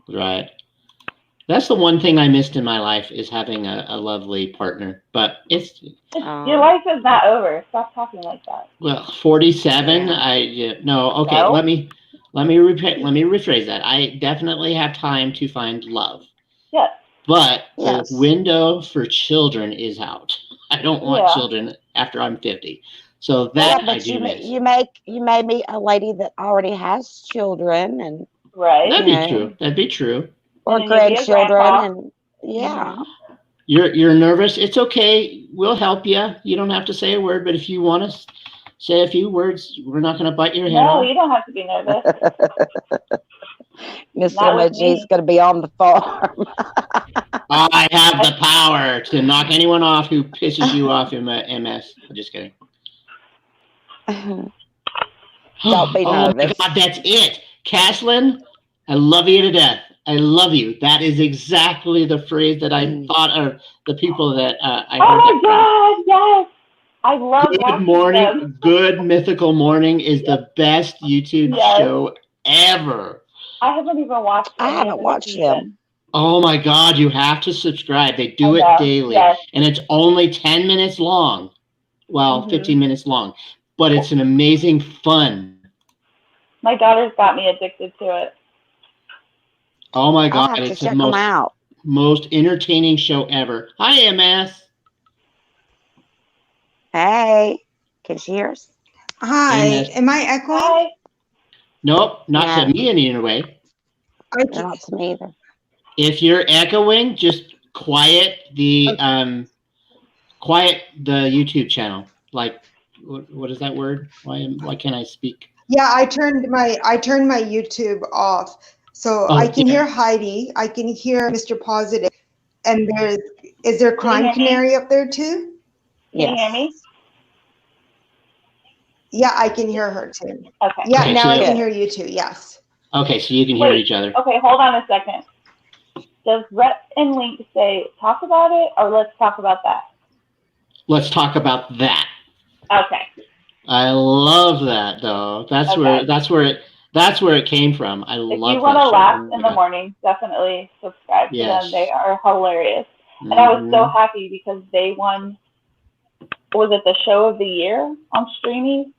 Right. That's the one thing I missed in my life is having a lovely partner. But it's Your life is not over. Stop talking like that. well, 47. Yeah. No. Okay. No? Let me rephrase that. I definitely have time to find love. Yes. But Yes. the window for children is out. I don't want Yeah. children after I'm 50. So Yeah, that I but do you miss. you may meet a lady that already has children and Right? That'd you be know. true. That'd be true. or And then you'll be a grandchildren grandpa. and yeah. You're nervous. It's okay. We'll help you. You don't have to say a word, but if you want to say a few words, we're not going to bite your head No, off. you don't have to be nervous. Miss Not with MOG's me. gonna be on the farm. I have the power to knock anyone off who pisses you off in my MS. I'm just kidding. Don't be Oh my nervous. God, that's it. Caslin, I love you to death. I love you. That is exactly the phrase that I thought of the people that I Oh heard my that from. God, yes. I love Good watching Morning, them. Good Mythical Morning is the best YouTube Yes. show ever. I haven't even watched I any haven't of the watched season. them. Oh my God, you have to subscribe. They do I it know, daily, yes. and it's only 10 minutes long. Well, Mhm. 15 minutes long, but it's an amazing fun. My daughter's got me addicted to it. Oh my I'll God, have to it's the check them out. most entertaining show ever. Hi, MS. Hey, can she hear us? Hi, Amen. am I echoing? Hi. Nope, not No. to me in any way. Okay. Not to me either. If you're echoing, just quiet the YouTube channel. Like, what is that word? Why can't I speak? Yeah, I turned my YouTube off, so Oh, I can yeah. hear Heidi. I can hear Mr. Positive, and is there Crime hear me? Canary up there too? Can you hear me? Yeah, I can hear her too. Okay. Yeah, Okay, now so I can Good. hear you too. Yes. Okay, so you can hear Wait. each other. Okay, hold on a second. Does Rhett and Link say talk about it or let's talk about that? Let's talk about that. Okay. I love that though. That's Okay. where it came from. I If love you want that to show. laugh Oh my in the God. morning, definitely subscribe to Yes. them. They are hilarious. And I was so Mhm. happy because they won, was it the show of the year on streaming?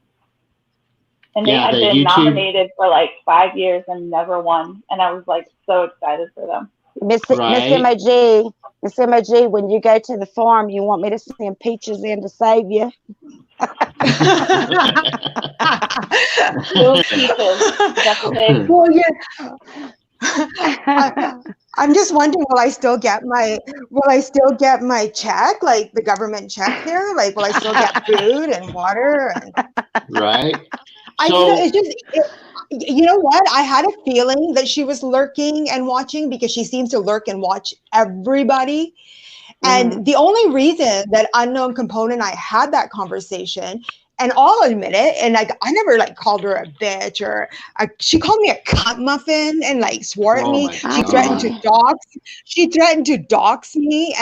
And they Yeah, had the been YouTube- nominated for like 5 years and never won. And I was like so excited for them. Miss Right. Miss MOG, when you go to the farm, you want me to send Peaches in to save you? Little Peaches. That's what they, Well, yeah. I'm just wondering, will I still get my check, like the government check here? Like, will I still get food and water? And Right. it's just, you know what? I had a feeling that she was lurking and watching because she seems to lurk and watch everybody. And the only reason that Unknown Component and I had that conversation, and I'll admit it, and I never like called her a bitch or she called me a cunt muffin and like swore at Oh me. my She threatened to God. dox. She threatened to dox me.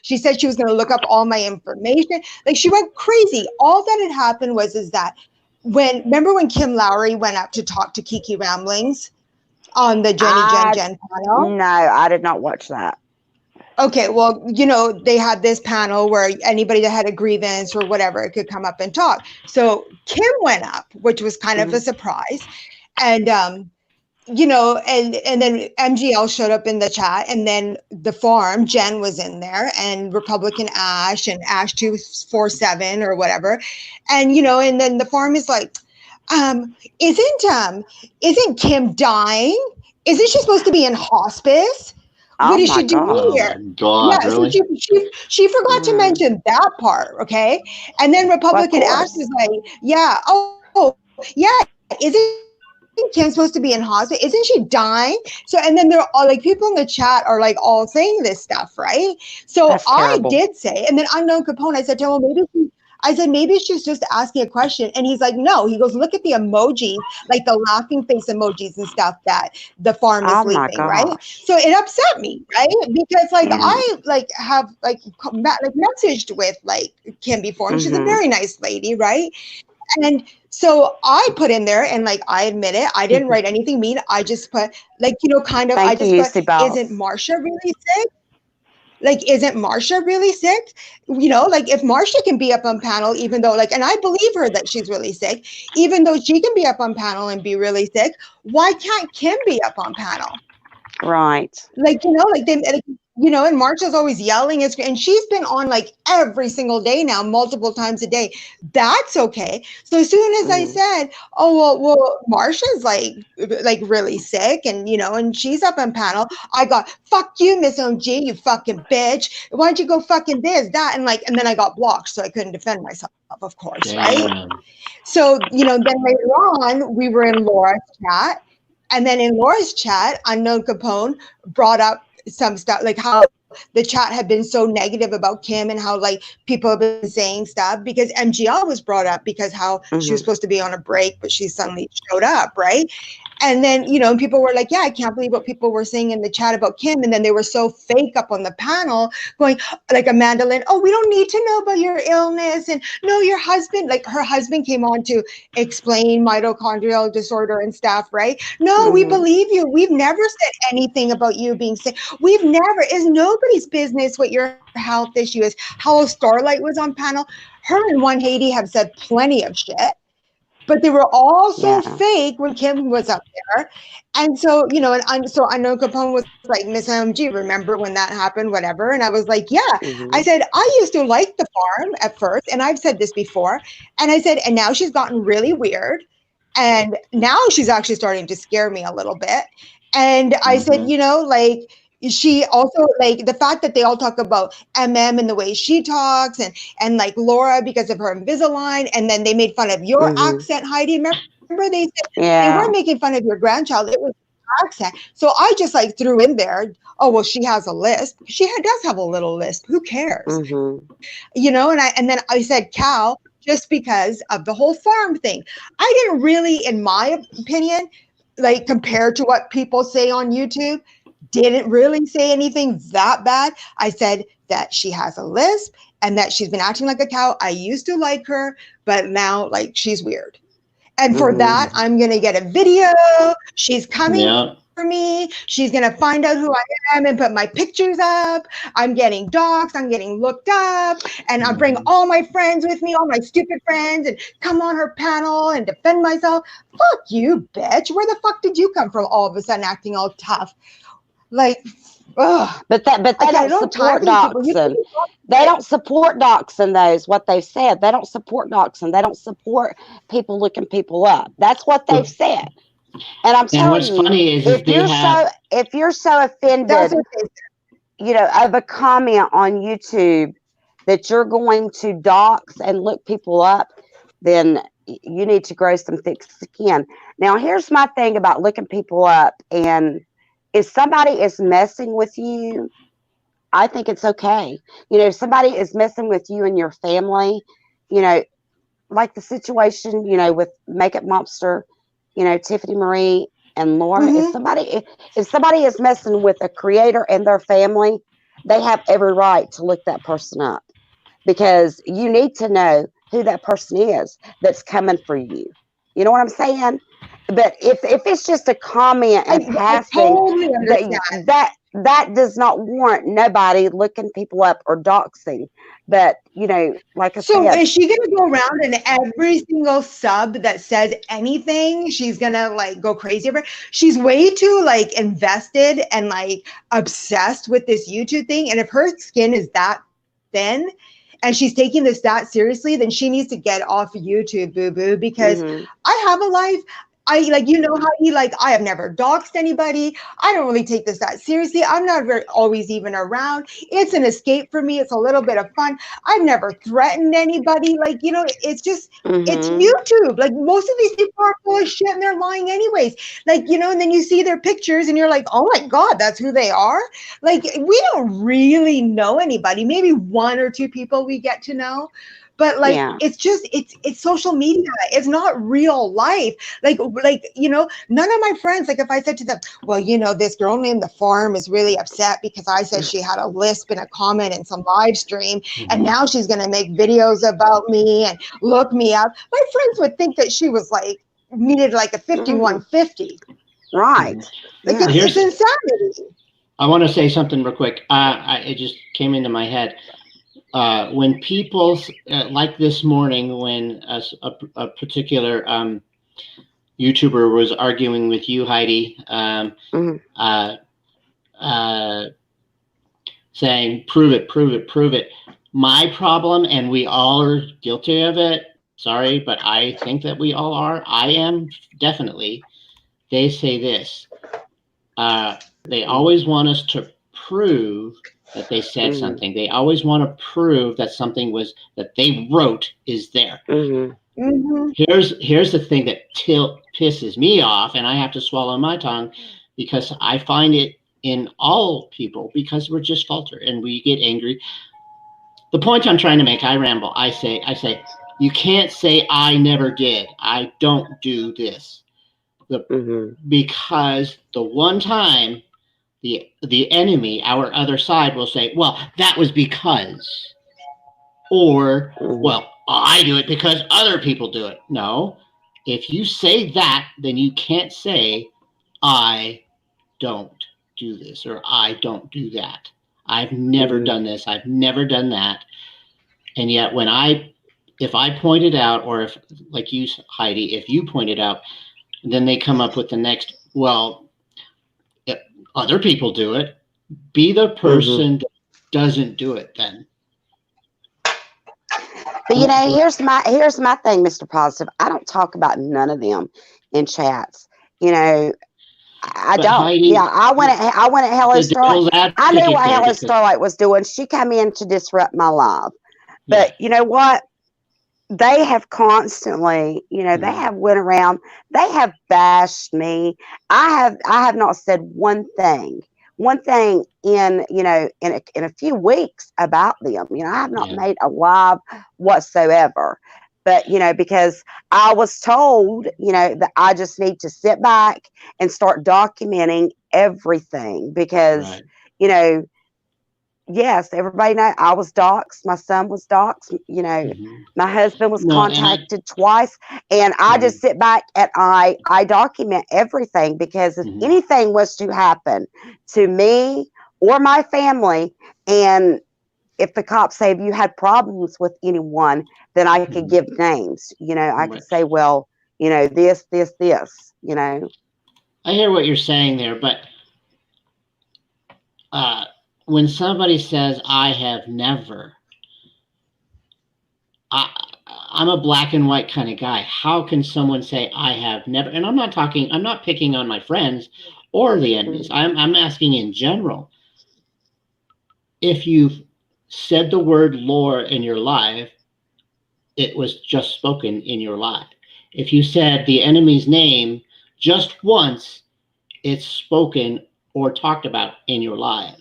She said she was going to look up all my information. Like she went crazy. All that had happened is that remember when Kim Lowry went up to talk to Kiki Ramblings on the Jenny Jen panel? No, I did not watch that. Okay, well, they had this panel where anybody that had a grievance or whatever could come up and talk. So Kim went up, which was kind of a surprise. And, and then MGL showed up in the chat, and then the farm, Jen was in there, and Republican Ash and Ash 247 or whatever. And, and then the farm is like, isn't Kim dying? Isn't she supposed to be in hospice? What is she doing here? Oh my God, Yeah, really? so she forgot to mention that part, okay? And then Republican Ash is like, yeah, yeah, isn't Kim supposed to be in hospital? Isn't she dying? So, and then they're all like, people in the chat are like all saying this stuff, right? So That's I terrible. did say, and then Unknown Capone, I said to him, well, I said, maybe she's just asking a question. And he's like, no. He goes, look at the emojis, like the laughing face emojis and stuff that the farm is Oh my leaving, right? gosh. So it upset me, right? Because like Yeah. I like have like messaged with like Kim before, and she's a Mhm. very nice lady, right? And so I put in there, and like I admit it, I didn't write anything mean. I just put like, you know, kind of, I Thank just you, put, UC Boss. isn't Marsha really sick? Like, isn't Marsha really sick? You know, like if Marsha can be up on panel, even though like, and I believe her that she's really sick, even though she can be up on panel and be really sick, why can't Kim be up on panel? Right. Like, you know, like they, like, you know, and Marsha's always yelling and she's been on like every single day now, multiple times a day. That's okay. So as soon as I Mhm. said, oh, well, Marsha's like really sick and, you know, and she's up on panel, I got, fuck you, Miss OG, you fucking bitch. Why don't you go fucking this, that? And like, and then I got blocked. So I couldn't defend myself, of course. Right. Damn. So, you know, then later on, we were in Laura's chat. And then in Laura's chat, Unknown Capone brought up some stuff, like how the chat had been so negative about Kim and how like people have been saying stuff, because MGL was brought up because how she Mhm. was supposed to be on a break, but she suddenly showed up, right? And then, you know, people were like, yeah, I can't believe what people were saying in the chat about Kim. And then they were so fake up on the panel going like Amanda Lynn, oh, we don't need to know about your illness. And no, your husband, like her husband came on to explain mitochondrial disorder and stuff, right? No, we Mhm. believe you. We've never said anything about you being sick. We've never, it's nobody's business what your health issue is. How Starlight was on panel. Her and One Haiti have said plenty of shit. But they were all so Yeah. fake when Kim was up there. And so, you know, and so I know Capone was like, Miss MG, remember when that happened, whatever. And I was like, yeah. Mhm. I said, I used to like the farm at first. And I've said this before. And I said, and now she's gotten really weird. And now she's actually starting to scare me a little bit. And I said, Mhm. you know, like, she also like the fact that they all talk about and the way she talks and like Laura because of her Invisalign, and then they made fun of your Mhm. accent, Heidi. Remember they said they Yeah. weren't making fun of your grandchild, it was your accent. So I just like threw in there, oh well, she has a lisp. Does have a little lisp. Who cares? Mhm. You know, and then I said Cal just because of the whole farm thing. I didn't really, in my opinion, like compared to what people say on YouTube, didn't really say anything that bad. I said that she has a lisp and that she's been acting like a cow. I used to like her, but now like she's weird. And for Mhm. that, I'm going to get a video. She's coming Yeah. for me. She's going to find out who I am and put my pictures up. I'm getting doxxed. I'm getting looked up. And I bring all my friends with me, all my stupid friends, and come on her panel and defend myself. Fuck you, bitch. Where the fuck did you come from all of a sudden acting all tough? Like, ugh. But they I don't don't time support for these people. You doxing. can talk They shit. don't support doxing those, what they've said. They don't support doxing. They don't support people looking people up. That's what they've said. And I'm And telling what's you, funny is if they you're have so That's offended, what they said. you know, of a comment on YouTube that you're going to dox and look people up, then you need to grow some thick skin. Now, here's my thing about looking people up. And if somebody is messing with you, I think it's okay. You know, if somebody is messing with you and your family, you know, like the situation, you know, with Makeup Monster, you know, Tiffany Marie and Laura. Mhm. If somebody is messing with a creator and their family, they have every right to look that person up, because you need to know who that person is that's coming for you. You know what I'm saying? But if it's just a comment in I passing, totally understand. that does not warrant nobody looking people up or doxing. But you know, like I So said, is she gonna go around and every single sub that says anything, she's gonna like go crazy over? She's way too like invested and like obsessed with this YouTube thing. And if her skin is that thin and she's taking this that seriously, then she needs to get off of YouTube, boo boo, because hmm I have a life. I like, you know how he like, I have never doxed anybody. I don't really take this that seriously. I'm not very always even around. It's an escape for me. It's a little bit of fun. I've never threatened anybody. Like, you know, it's just, it's hmm YouTube. Like most of these people are full of shit and they're lying anyways. Like, you know, and then you see their pictures and you're like, oh my God, that's who they are. Like, we don't really know anybody. Maybe one or two people we get to know. but like Yeah. it's just it's social media. It's not real life. Like none of my friends, like if I said to them, well, this girl named The Farm is really upset because I said she had a lisp in a comment in some live stream, and now she's going to make videos about me and look me up. My friends would think that she was like needed like a 5150. Right. Like Yeah. it's insanity. I want to say something real quick. It just came into my head. When people, like this morning, when a particular YouTuber was arguing with you, Heidi, saying, prove it, prove it, prove it. My problem, and we all are guilty of it, sorry, but I think that we all are. I am definitely. They say this. They always want us to prove that they said something. They always want to prove that something that they wrote is there. Here's the thing that pisses me off, and I have to swallow my tongue because I find it in all people, because we're just falter and we get angry. The point I'm trying to make, I ramble. I say, you can't say I never did. I don't do this. Because the one time the enemy, our other side, will say, well, that was because, or, well, I do it because other people do it. No, if you say that, then you can't say, I don't do this, or I don't do that. I've never done this. I've never done that. And yet if I point it out, or if, like you, Heidi, if you point it out, then they come up with the next, well, other people do it. Be the person that doesn't do it then. But here's my thing, Mr. Positive. I don't talk about none of them in chats. I don't. Heidi, I went at Hello Starlight. I knew what Hello Starlight was doing. She came in to disrupt my live. But you know what? They have constantly, they have went around. They have bashed me. I have not said one thing in a few weeks about them. I have not made a live whatsoever. But because I was told that I just need to sit back and start documenting everything, because yes, everybody knows I was doxxed. My son was doxxed. My husband was contacted twice, and I just sit back and I document everything, because if anything was to happen to me or my family, and if the cops say, if you had problems with anyone, then I could give names. I could say, well, this. I hear what you're saying there, but when somebody says, I have never, I'm a black and white kind of guy. How can someone say I have never? And I'm not picking on my friends or the enemies. I'm asking in general. If you've said the word Lord in your life, it was just spoken in your life. If you said the enemy's name just once, it's spoken or talked about in your life.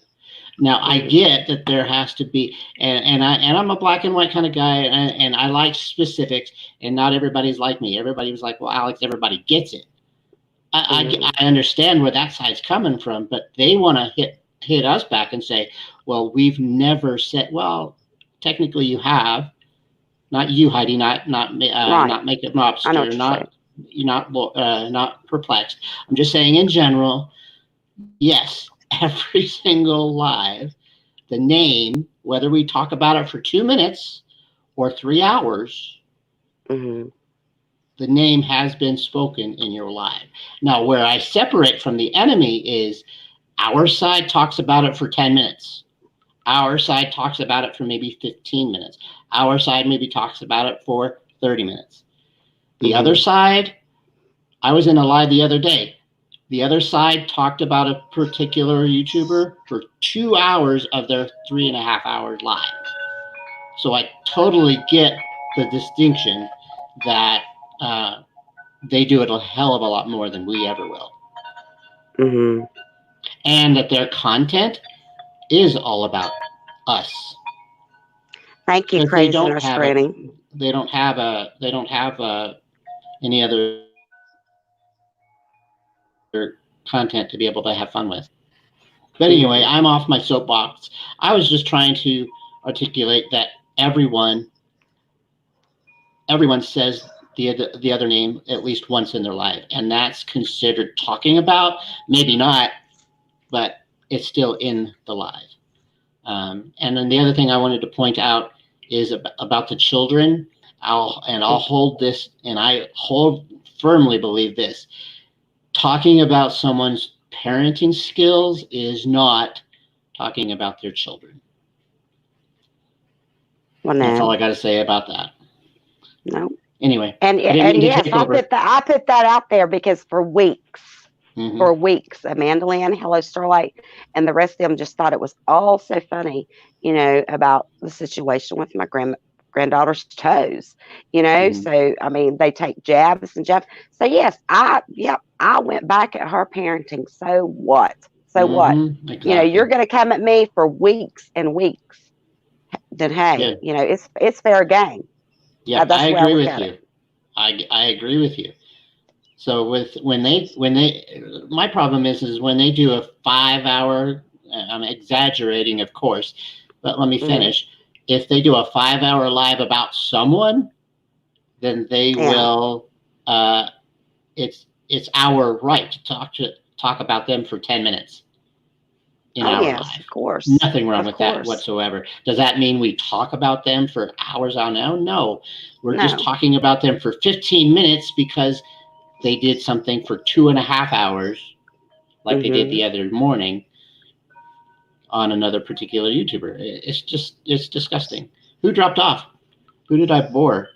Now, I get that there has to be, and I'm a black and white kind of guy, and I like specifics, and not everybody's like me. Everybody was like, well, Alex, everybody gets it. I understand where that side's coming from, but they want to hit us back and say, well, we've never said, well, technically you have. Not you, Heidi, not Makeup Mobster, not Perplexed. I'm just saying in general, yes, every single live, the name, whether we talk about it for 2 minutes or 3 hours, the name has been spoken in your live. Now, where I separate from the enemy is our side talks about it for 10 minutes. Our side talks about it for maybe 15 minutes. Our side maybe talks about it for 30 minutes. The other side, I was in a live the other day. The other side talked about a particular YouTuber for 2 hours of their 3.5 hours live. So I totally get the distinction that they do it a hell of a lot more than we ever will. And that their content is all about us. Thank you, But Crazy Nurse Granny. they don't have any other content to be able to have fun with. But anyway, I'm off my soapbox. I was just trying to articulate that everyone says the other name at least once in their life, and that's considered talking about. Maybe not, but it's still in the live. And then the other thing I wanted to point out is about the children. I'll hold this, and I firmly believe this. Talking about someone's parenting skills is not talking about their children. Well, That's all no, I got to say about that. no. Anyway, And yes, I put that out there because for weeks, Amanda Lynn, Hello Starlight, and the rest of them just thought it was all so funny, about the situation with my granddaughter's toes, So I mean, they take jabs and jabs. So yes, I went back at her parenting. So what? Exactly. You're going to come at me for weeks and weeks. Then hey, it's fair game. Yeah, I agree with you. I agree with you. So when they my problem is when they do a 5-hour, I'm exaggerating, of course, but let me finish. If they do a 5-hour live about someone, then they will. It's our right to talk about them for 10 minutes in our live. Of course. Nothing wrong with that whatsoever. Does that mean we talk about them for hours on end? No, we're just talking about them for 15 minutes because they did something for 2.5 hours, like they did the other morning on another particular YouTuber. It's disgusting. Who dropped off? Who did I bore?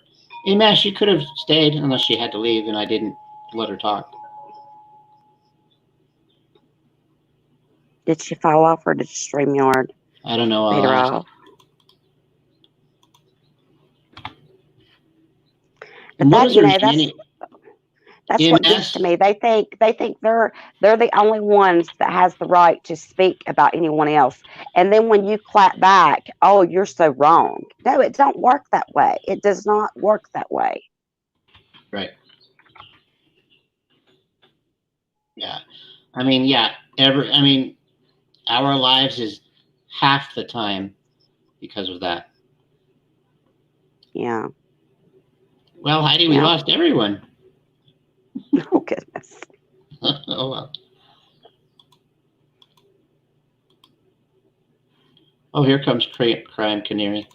Hey, Mash, she could have stayed unless she had to leave and I didn't let her talk. Did she fall off or did StreamYard I don't know. beat her off? But that's what gets to me. They think they're the only ones that has the right to speak about anyone else. And then when you clap back, oh, you're so wrong. No, it don't work that way. It does not work that way. Right. Yeah. I mean, our lives is half the time because of that. Yeah. Well, Heidi, we lost everyone. Oh, goodness. Oh, well. Oh, here comes Crime Canary.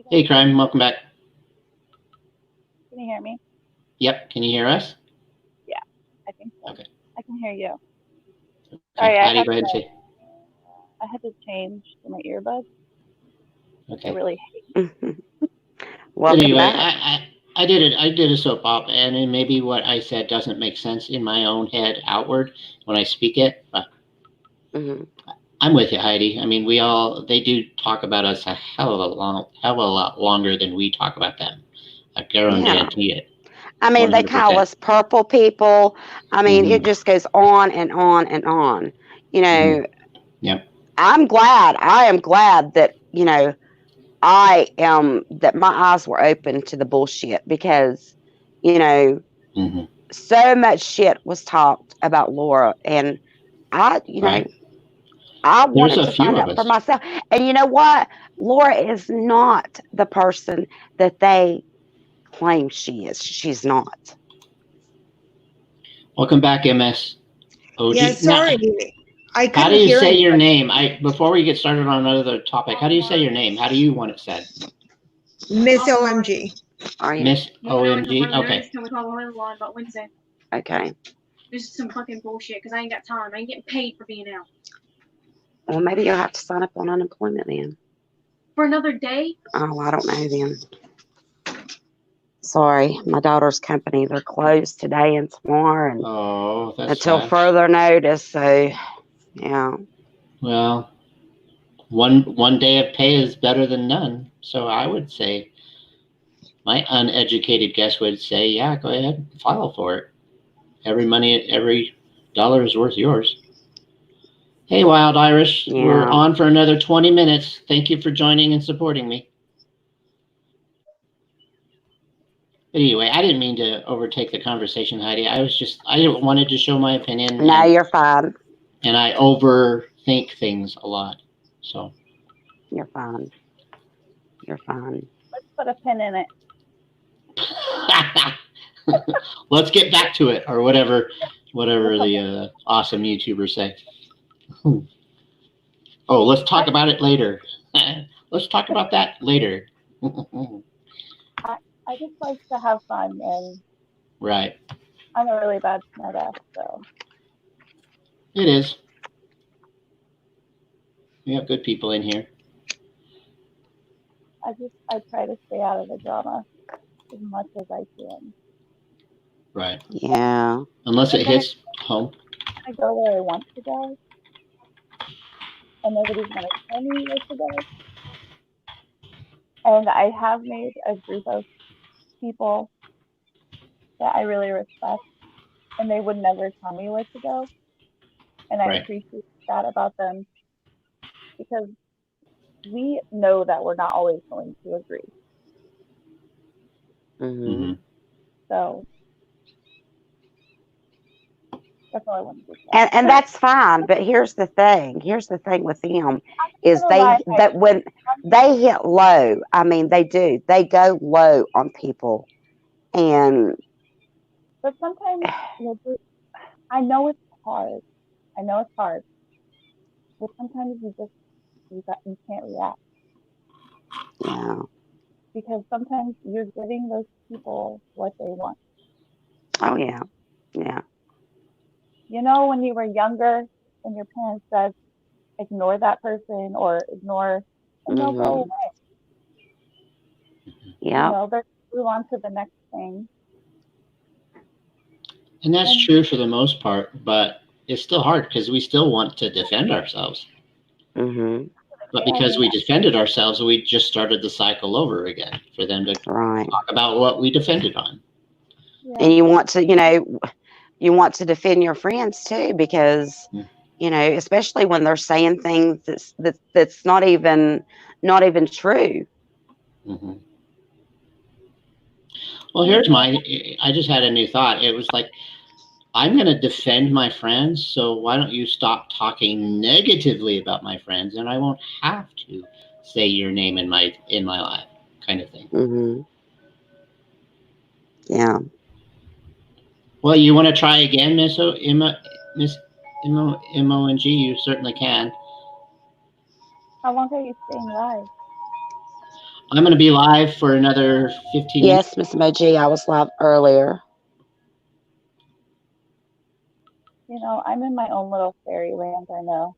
Hey, Crime, welcome back. Can you hear me? Yep, can you hear us? Yeah, I think so. Okay. I can hear you. Okay. Sorry, Heidi, go ahead and say. I had to change to my earbuds. Okay. I really hate it. Anyway, I did a soap op, and maybe what I said doesn't make sense in my own head outward when I speak it, but I'm with you, Heidi. I mean, they do talk about us a hell of a lot longer than we talk about them. I guarantee it. I mean, 100%. They call us purple people. I mean, it just goes on and on and on. Yep. I am glad that, that my eyes were open to the bullshit because, so much shit was talked about Laura, and I wanted to find out for myself. And you know what? Laura is not the person that they claim she is. She's not. Welcome back, MS. OG. Yeah, sorry. How do you say your name? Before we get started on another topic, how do you say your name? How do you want it said? Miss OMG. Miss OMG. Okay. About Wednesday. Okay. This is some fucking bullshit because I ain't got time. I ain't getting paid for being out. Well, maybe you'll have to sign up on unemployment then. For another day? Oh, I don't know then. Sorry, my daughter's company, they're closed today and tomorrow and until further notice. So, yeah. Well, one day of pay is better than none. So I would say, my uneducated guess would say, yeah, go ahead, file for it. Every dollar is worth yours. Hey, Wild Irish. We're Yeah. on for another 20 minutes. Thank you for joining and supporting me. But anyway, I didn't mean to overtake the conversation, Heidi. I wanted to show my opinion. No, you're fine. And I overthink things a lot. So. You're fine. You're fine. Let's put a pin in it. Let's get back to it, or whatever the awesome YouTubers say. Oh, let's talk about it later. Let's talk about that later. I just like to have fun, and Right. I'm a really bad smartass, so. It is. We have good people in here. I try to stay out of the drama as much as I can. Right. Yeah. Unless it hits home. I go where I want to go, and nobody's gonna tell me where to go. And I have made a group of people that I really respect, and they would never tell me where to go. And I Right. appreciate that about them, because we know that we're not always going to agree. Mm-hmm. So that's all I want to say. And that's fine, but here's the thing. Here's the thing with them is gonna lie, that when they hit low, I mean they do. They go low on people. And But sometimes, you know, I know it's hard. I know it's hard. But sometimes you can't react, yeah. because sometimes you're giving those people what they want. Oh yeah. Yeah. You know, when you were younger and your parents said, ignore that person or ignore, and they'll go Mhm. away. You Yeah. know, they'll move on to the next thing. And that's true for the most part, but it's still hard because we still want to defend ourselves. Mhm. But because we defended ourselves, we just started the cycle over again for them to Right. talk about what we defended on. Yeah. And you want to, you want to defend your friends too, because especially when they're saying things that's not even true. Mm-hmm. Well, I just had a new thought. It was like, I'm going to defend my friends, so why don't you stop talking negatively about my friends, and I won't have to say your name in my life, kind of thing. Mhm. Yeah. Well, you want to try again, Miss M-O-N-G? You certainly can. How long are you staying live? I'm going to be live for another 15 minutes. Yes, Miss Emoji, I was live earlier. You know, I'm in my own little fairyland, I know.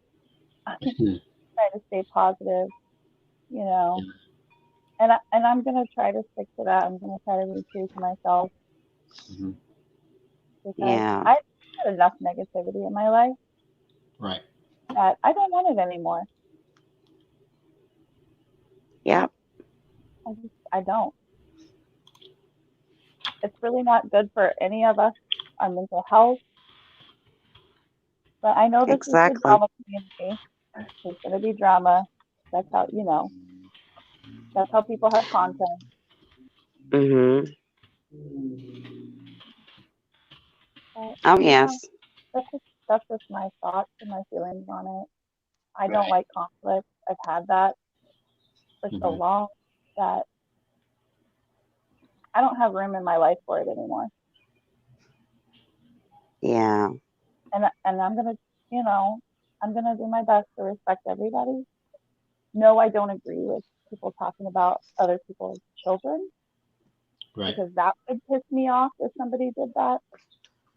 I'm trying to stay positive, you know. And I'm going to try to stick to that. I'm going to try to be true to myself. Mm-hmm. Because Yeah. I've had enough negativity in my life. Right. That I don't want it anymore. Yeah. I don't. It's really not good for any of us, our mental health. But I know this is the drama community. There's going to be drama. That's how, that's how people have content. Mhm. But, Oh yes. that's just my thoughts and my feelings on it. I don't like conflict. I've had that for so long that I don't have room in my life for it anymore. Yeah. And I'm gonna, I'm gonna do my best to respect everybody. No, I don't agree with people talking about other people's children. Right. Because that would piss me off if somebody did that.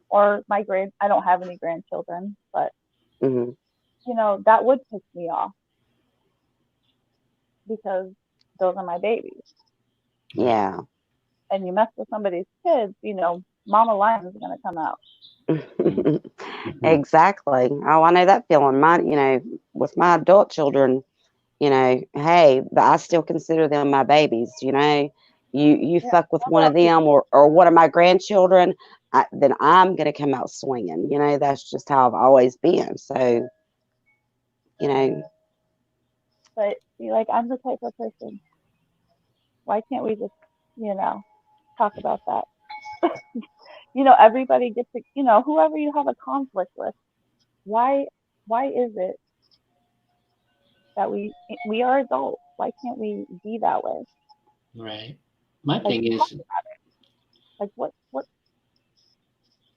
Or I don't have any grandchildren, but Mhm. That would piss me off, because those are my babies. Yeah. And you mess with somebody's kids, Mama Lion's gonna come out. Exactly. Oh, I know that feeling. With my adult children, hey, but I still consider them my babies. You fuck with one of them or one of my grandchildren, then I'm gonna come out swinging. That's just how I've always been. So you know. But see, like, I'm the type of person. Why can't we just, talk about that? Everybody gets to, whoever you have a conflict with. Why is it that we are adults? Why can't we be that way? Right. My Like, thing is like what?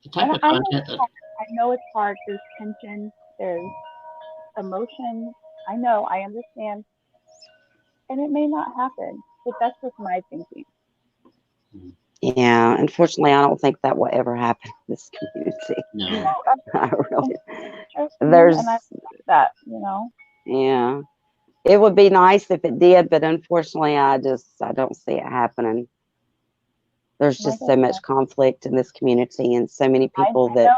the type And of I know content it's that hard. I know it's hard. There's tension. There's emotion. I know. I understand. And it may not happen, but that's just my thinking. Yeah, unfortunately, I don't think that will ever happen in this community. no. I really, Trust me, there's, and I respect that. yeah, it would be nice if it did, but unfortunately, I don't see it happening. There's Like just I so said, much conflict in this community, and so many people I that know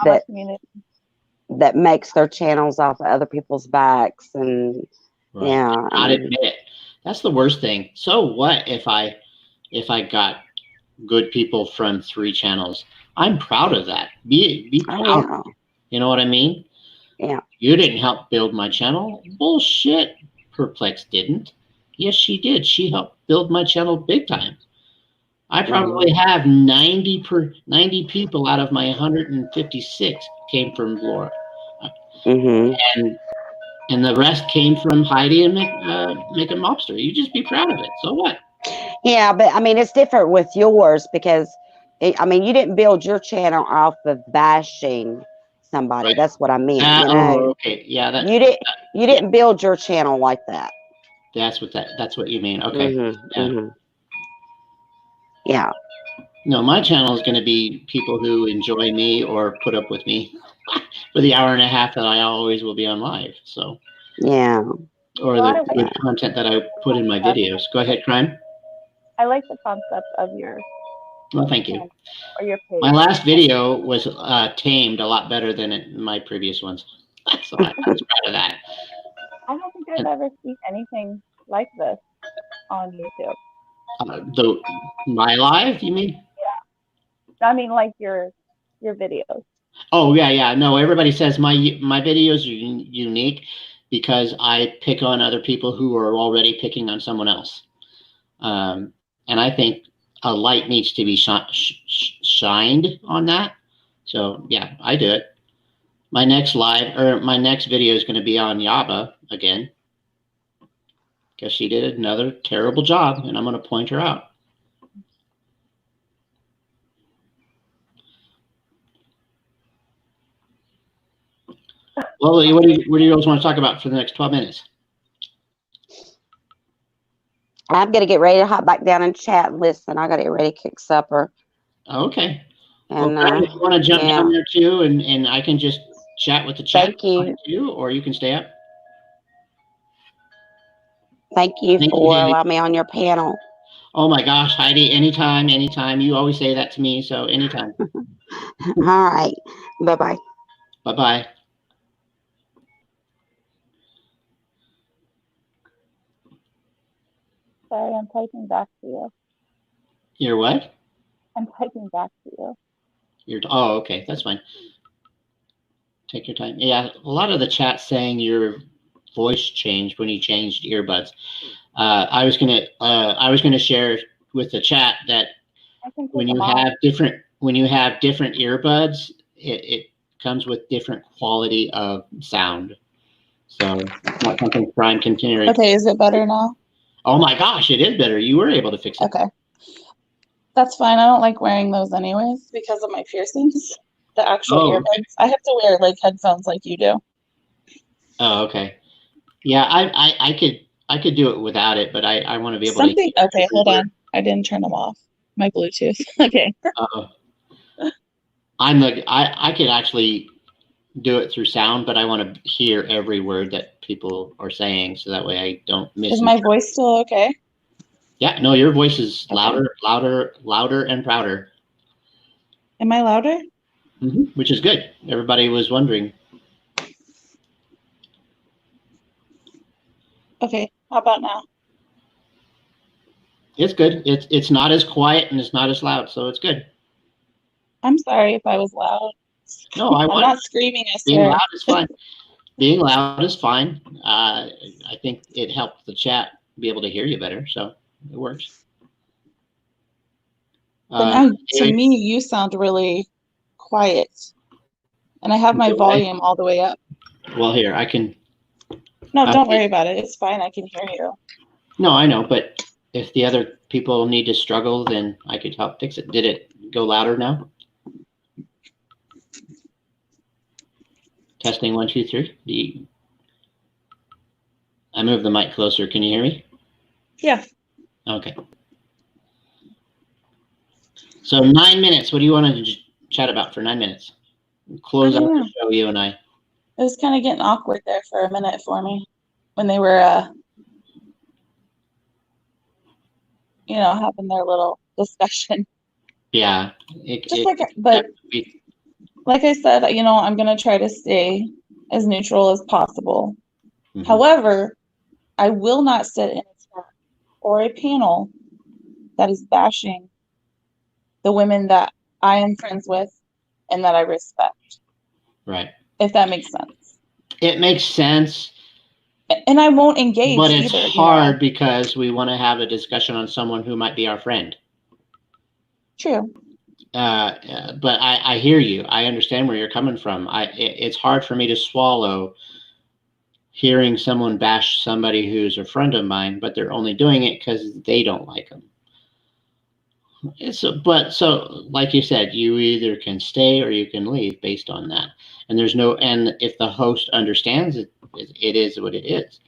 trauma that community. that makes their channels off of other people's backs, and Right. yeah, Not admit it. That's the worst thing. So what if I got good people from 3 channels? I'm proud of that. Be proud. oh yeah, You know what I mean? Yeah. You didn't help build my channel. Bullshit. Perplex didn't. Yes, she did. She helped build my channel big time. I probably have 90 people out of my 156 came from Laura, and the rest came from Heidi and Make a Mobster. You just be proud of it. So what? yeah, but I mean, it's different with yours because I mean, you didn't build your channel off of bashing somebody. Right. That's what I mean. Oh, You know, okay. Yeah, you didn't build your channel like that. that's what you mean. Okay. Yeah. No, my channel is going to be people who enjoy me or put up with me for the hour and a half that I always will be on live. So, yeah. Or the good content that I put in my videos. Go ahead, Crime. I like the concept of your Well, thank you. Or your page. My last video was tamed a lot better than my previous ones. So I was proud of that. I don't think I've ever seen anything like this on YouTube. My live, you mean? Yeah. I mean, like your videos. Oh yeah. No, everybody says my videos are unique because I pick on other people who are already picking on someone else. And I think a light needs to be shined on that. So yeah, I do it. My next video is going to be on Yaba again, because she did another terrible job, and I'm going to point her out. Well, what do you guys want to talk about for the next 12 minutes? I'm going to get ready to hop back down and chat and listen. I got to get ready to cook supper. Okay. And, well, if you want to jump down there too, and I can just chat with the chat. Thank you. Too, or you can stay up. Thank you for allowing me on your panel. Oh my gosh, Heidi, anytime. You always say that to me, so anytime. All right. Bye-bye. Bye-bye. Sorry, I'm typing back to you. You're what? I'm typing back to you. Oh, okay, that's fine. Take your time. Yeah, a lot of the chat saying your voice changed when you changed earbuds. I was gonna share with the chat that when you have different earbuds, it comes with different quality of sound. So it's not something Prime continuing. Okay, is it better now? Oh my gosh, it is better. You were able to fix it. Okay. That's fine. I don't like wearing those anyways because of my piercings. The actual earbuds. I have to wear like headphones like you do. Oh, okay. Yeah, I could do it without it, but I want to be able to. Okay, hold on. I didn't turn them off. My Bluetooth. Okay. I could actually do it through sound, but I want to hear every word that people are saying, so that way I don't miss. Is my voice still okay? Yeah, no, your voice is louder and prouder. Am I louder? Mm-hmm, which is good. Everybody was wondering. Okay, how about now? It's good. It's not as quiet and it's not as loud, so it's good. I'm sorry if I was loud. No, I'm not screaming. I being swear. loud is fine. being loud is fine. I think it helped the chat be able to hear you better, so it works. But now, to David, me, you sound really quiet. And I have my Okay. volume all the way up. well, here, I can, No, don't worry about it. It's fine. I can hear you. no, I know, but if the other people need to struggle, then I could help fix it. Did it go louder now? Testing 1, 2, 3. I moved the mic closer. Can you hear me? Yeah. Okay. So 9 minutes. What do you want to chat about for 9 minutes? Close out the show, you and I. It was kind of getting awkward there for a minute for me when they were, having their little discussion. Yeah. Like I said, I'm going to try to stay as neutral as possible. Mhm. However, I will not sit in a chat or a panel that is bashing the women that I am friends with and that I respect. Right. If that makes sense. It makes sense. And I won't engage But it's either, hard because we want to have a discussion on someone who might be our friend. True. But I hear you. I understand where you're coming from. It's hard for me to swallow hearing someone bash somebody who's a friend of mine, but they're only doing it because they don't like them. So like you said, you either can stay or you can leave based on that. And and if the host understands it, it is what it is.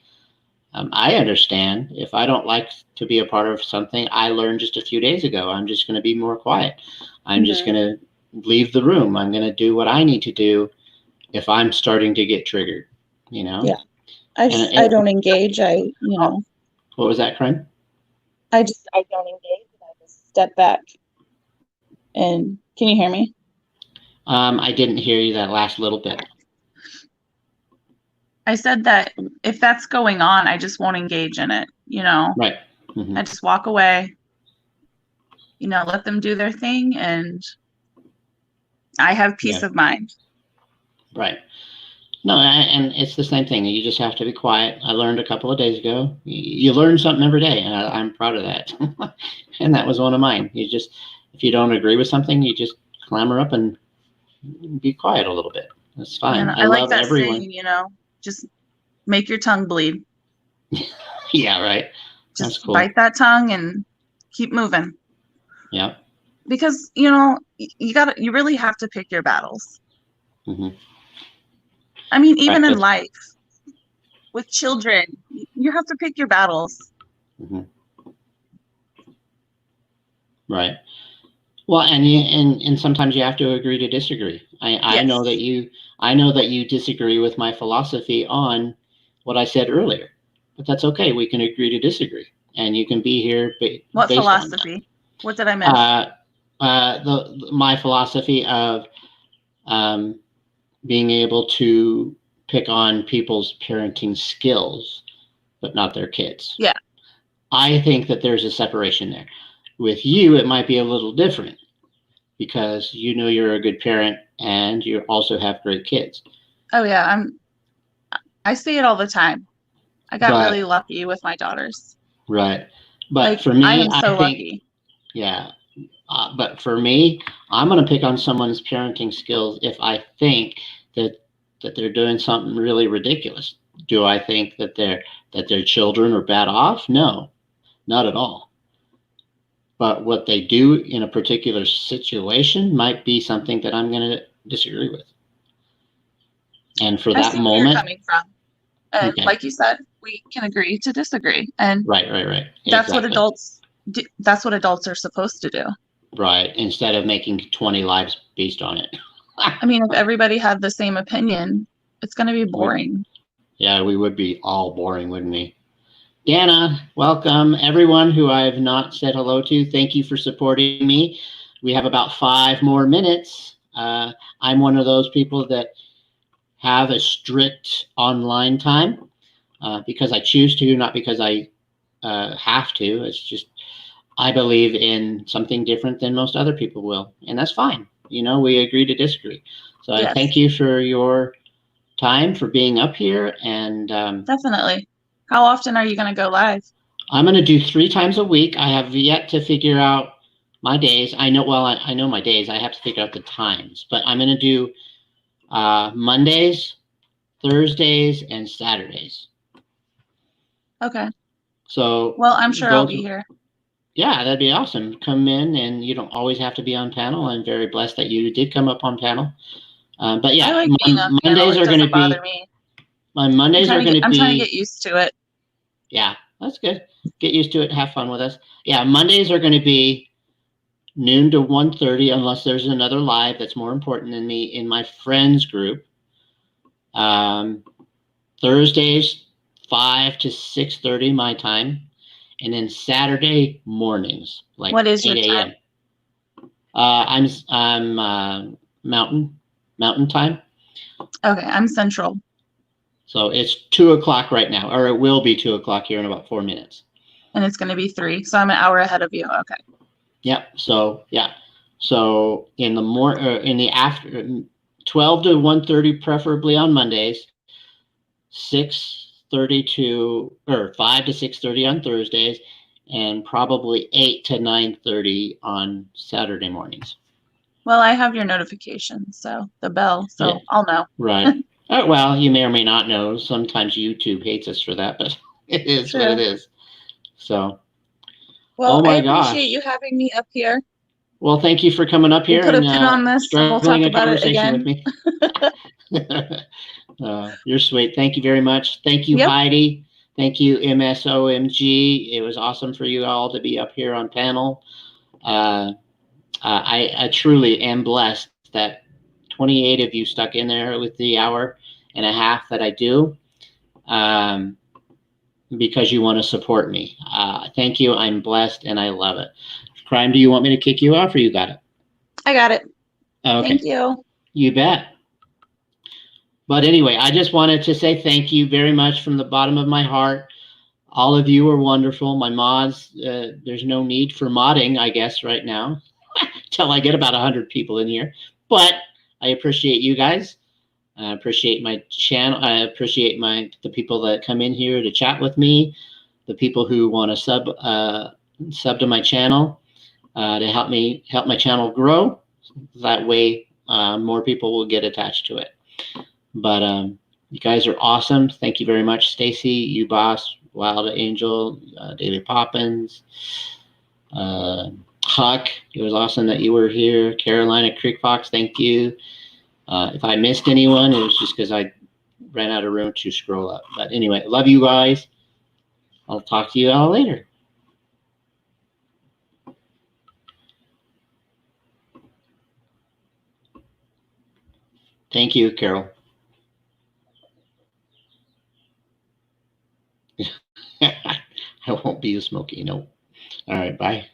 I understand if I don't like to be a part of something I learned just a few days ago, I'm just going to be more quiet. I'm just going to leave the room. I'm going to do what I need to do if I'm starting to get triggered, Yeah. I don't engage. What was that, Crime? I don't engage. I just step back. And can you hear me? I didn't hear you that last little bit. I said that if that's going on, I just won't engage in it, Right. Mm-hmm. I just walk away, let them do their thing, and I have peace of mind. Right. No, and it's the same thing. You just have to be quiet. I learned a couple of days ago. You learn something every day, and I'm proud of that. And that was one of mine. If you don't agree with something, you just clamor up and be quiet a little bit. That's fine. And I like love that everyone. saying, just make your tongue bleed. Yeah, right. That's Just cool. bite that tongue and keep moving. Yeah. Because, you really have to pick your battles. Mm-hmm. I mean, even in life, with children, you have to pick your battles. Mm-hmm. Right. Well, and sometimes you have to agree to disagree. I Yes. know that you disagree with my philosophy on what I said earlier, but that's okay. We can agree to disagree, and you can be here. What based philosophy? On that. What did I miss? My philosophy of being able to pick on people's parenting skills, but not their kids. Yeah. I think that there's a separation there. With you, it might be a little different because you're a good parent and you also have great kids. Oh yeah, I see it all the time. I got really lucky with my daughters. Right. But for me, I am so think, lucky. Yeah. But for me, I'm going to pick on someone's parenting skills if I think that they're doing something really ridiculous. Do I think that their children are bad off? No, not at all. But what they do in a particular situation might be something that I'm going to disagree with. And for that moment, where you're coming from. And like you said, we can agree to disagree. And right. That's exactly what adults do. That's what adults are supposed to do. Right. Instead of making 20 lives based on it. I mean, if everybody had the same opinion, it's going to be boring. Yeah, we would be all boring, wouldn't we? Dana, welcome. Everyone who I have not said hello to, thank you for supporting me. We have about 5 more minutes. I'm one of those people that have a strict online time because I choose to, not because I have to. It's just I believe in something different than most other people will, and that's fine. We agree to disagree. So I thank you for your time for being up here. And Definitely. How often are you going to go live? I'm going to do 3 times a week. I have yet to figure out my days. I know, well, I know my days. I have to figure out the times, but I'm going to do Mondays, Thursdays, and Saturdays. Okay. So, Well, I'm sure I'll those- be here. Yeah, that'd be awesome. Come in, and you don't always have to be on panel. I'm very blessed that you did come up on panel. But yeah, I like being on panel. Mondays It are going to doesn't be. bother me. My Mondays are going to I'm be. trying to get used to it. Yeah, that's good. Get used to it. Have fun with us. Yeah, Mondays are going to be noon to 1:30, unless there's another live that's more important than me in my friends group. Thursdays 5 to 6:30 my time, and then Saturday mornings like What is 8 your a.m. I'm mountain time, Okay, I'm central. so it's 2 o'clock right now, or it will be 2 o'clock here in about 4 minutes. And it's going to be 3. So I'm an hour ahead of you. Okay. Yep. So yeah. So in the after 12 to 1:30, preferably on Mondays, 6:30 to or 5 to 6:30 on Thursdays, and probably 8 to 9:30 on Saturday mornings. Well, I have your notification, so the bell, so Yeah. I'll know. Right. Well, you may or may not know. Sometimes YouTube hates us for that, but it is what it True. is. So, Well, oh my I appreciate gosh. you having me up here. Well, thank you for coming up here We'll put a and pin on this and we'll struggling talk a about it conversation with again. me. You're sweet. Thank you very much. Thank you, Yep. Heidi. Thank you, MSOMG. It was awesome for you all to be up here on panel. I truly am blessed that 28 of you stuck in there with the hour and a half that I do, because you want to support me. Thank you. I'm blessed and I love it. Crime, do you want me to kick you off or you got it? I got it. Okay. Thank you. You bet. But anyway, I just wanted to say thank you very much from the bottom of my heart. All of you are wonderful. My mods, there's no need for modding, I guess, right now, till I get about 100 people in here. But I appreciate you guys. I appreciate my channel. I appreciate the people that come in here to chat with me, the people who want to sub to my channel to help my channel grow. That way, more people will get attached to it. But you guys are awesome. Thank you very much, Stacy, you boss, Wild Angel, David Poppins, Huck. It was awesome that you were here. Carolina Creek Fox, thank you. If I missed anyone, it was just because I ran out of room to scroll up. But anyway, love you guys. I'll talk to you all later. Thank you, Carol. I won't be a smoky, no. All right, bye.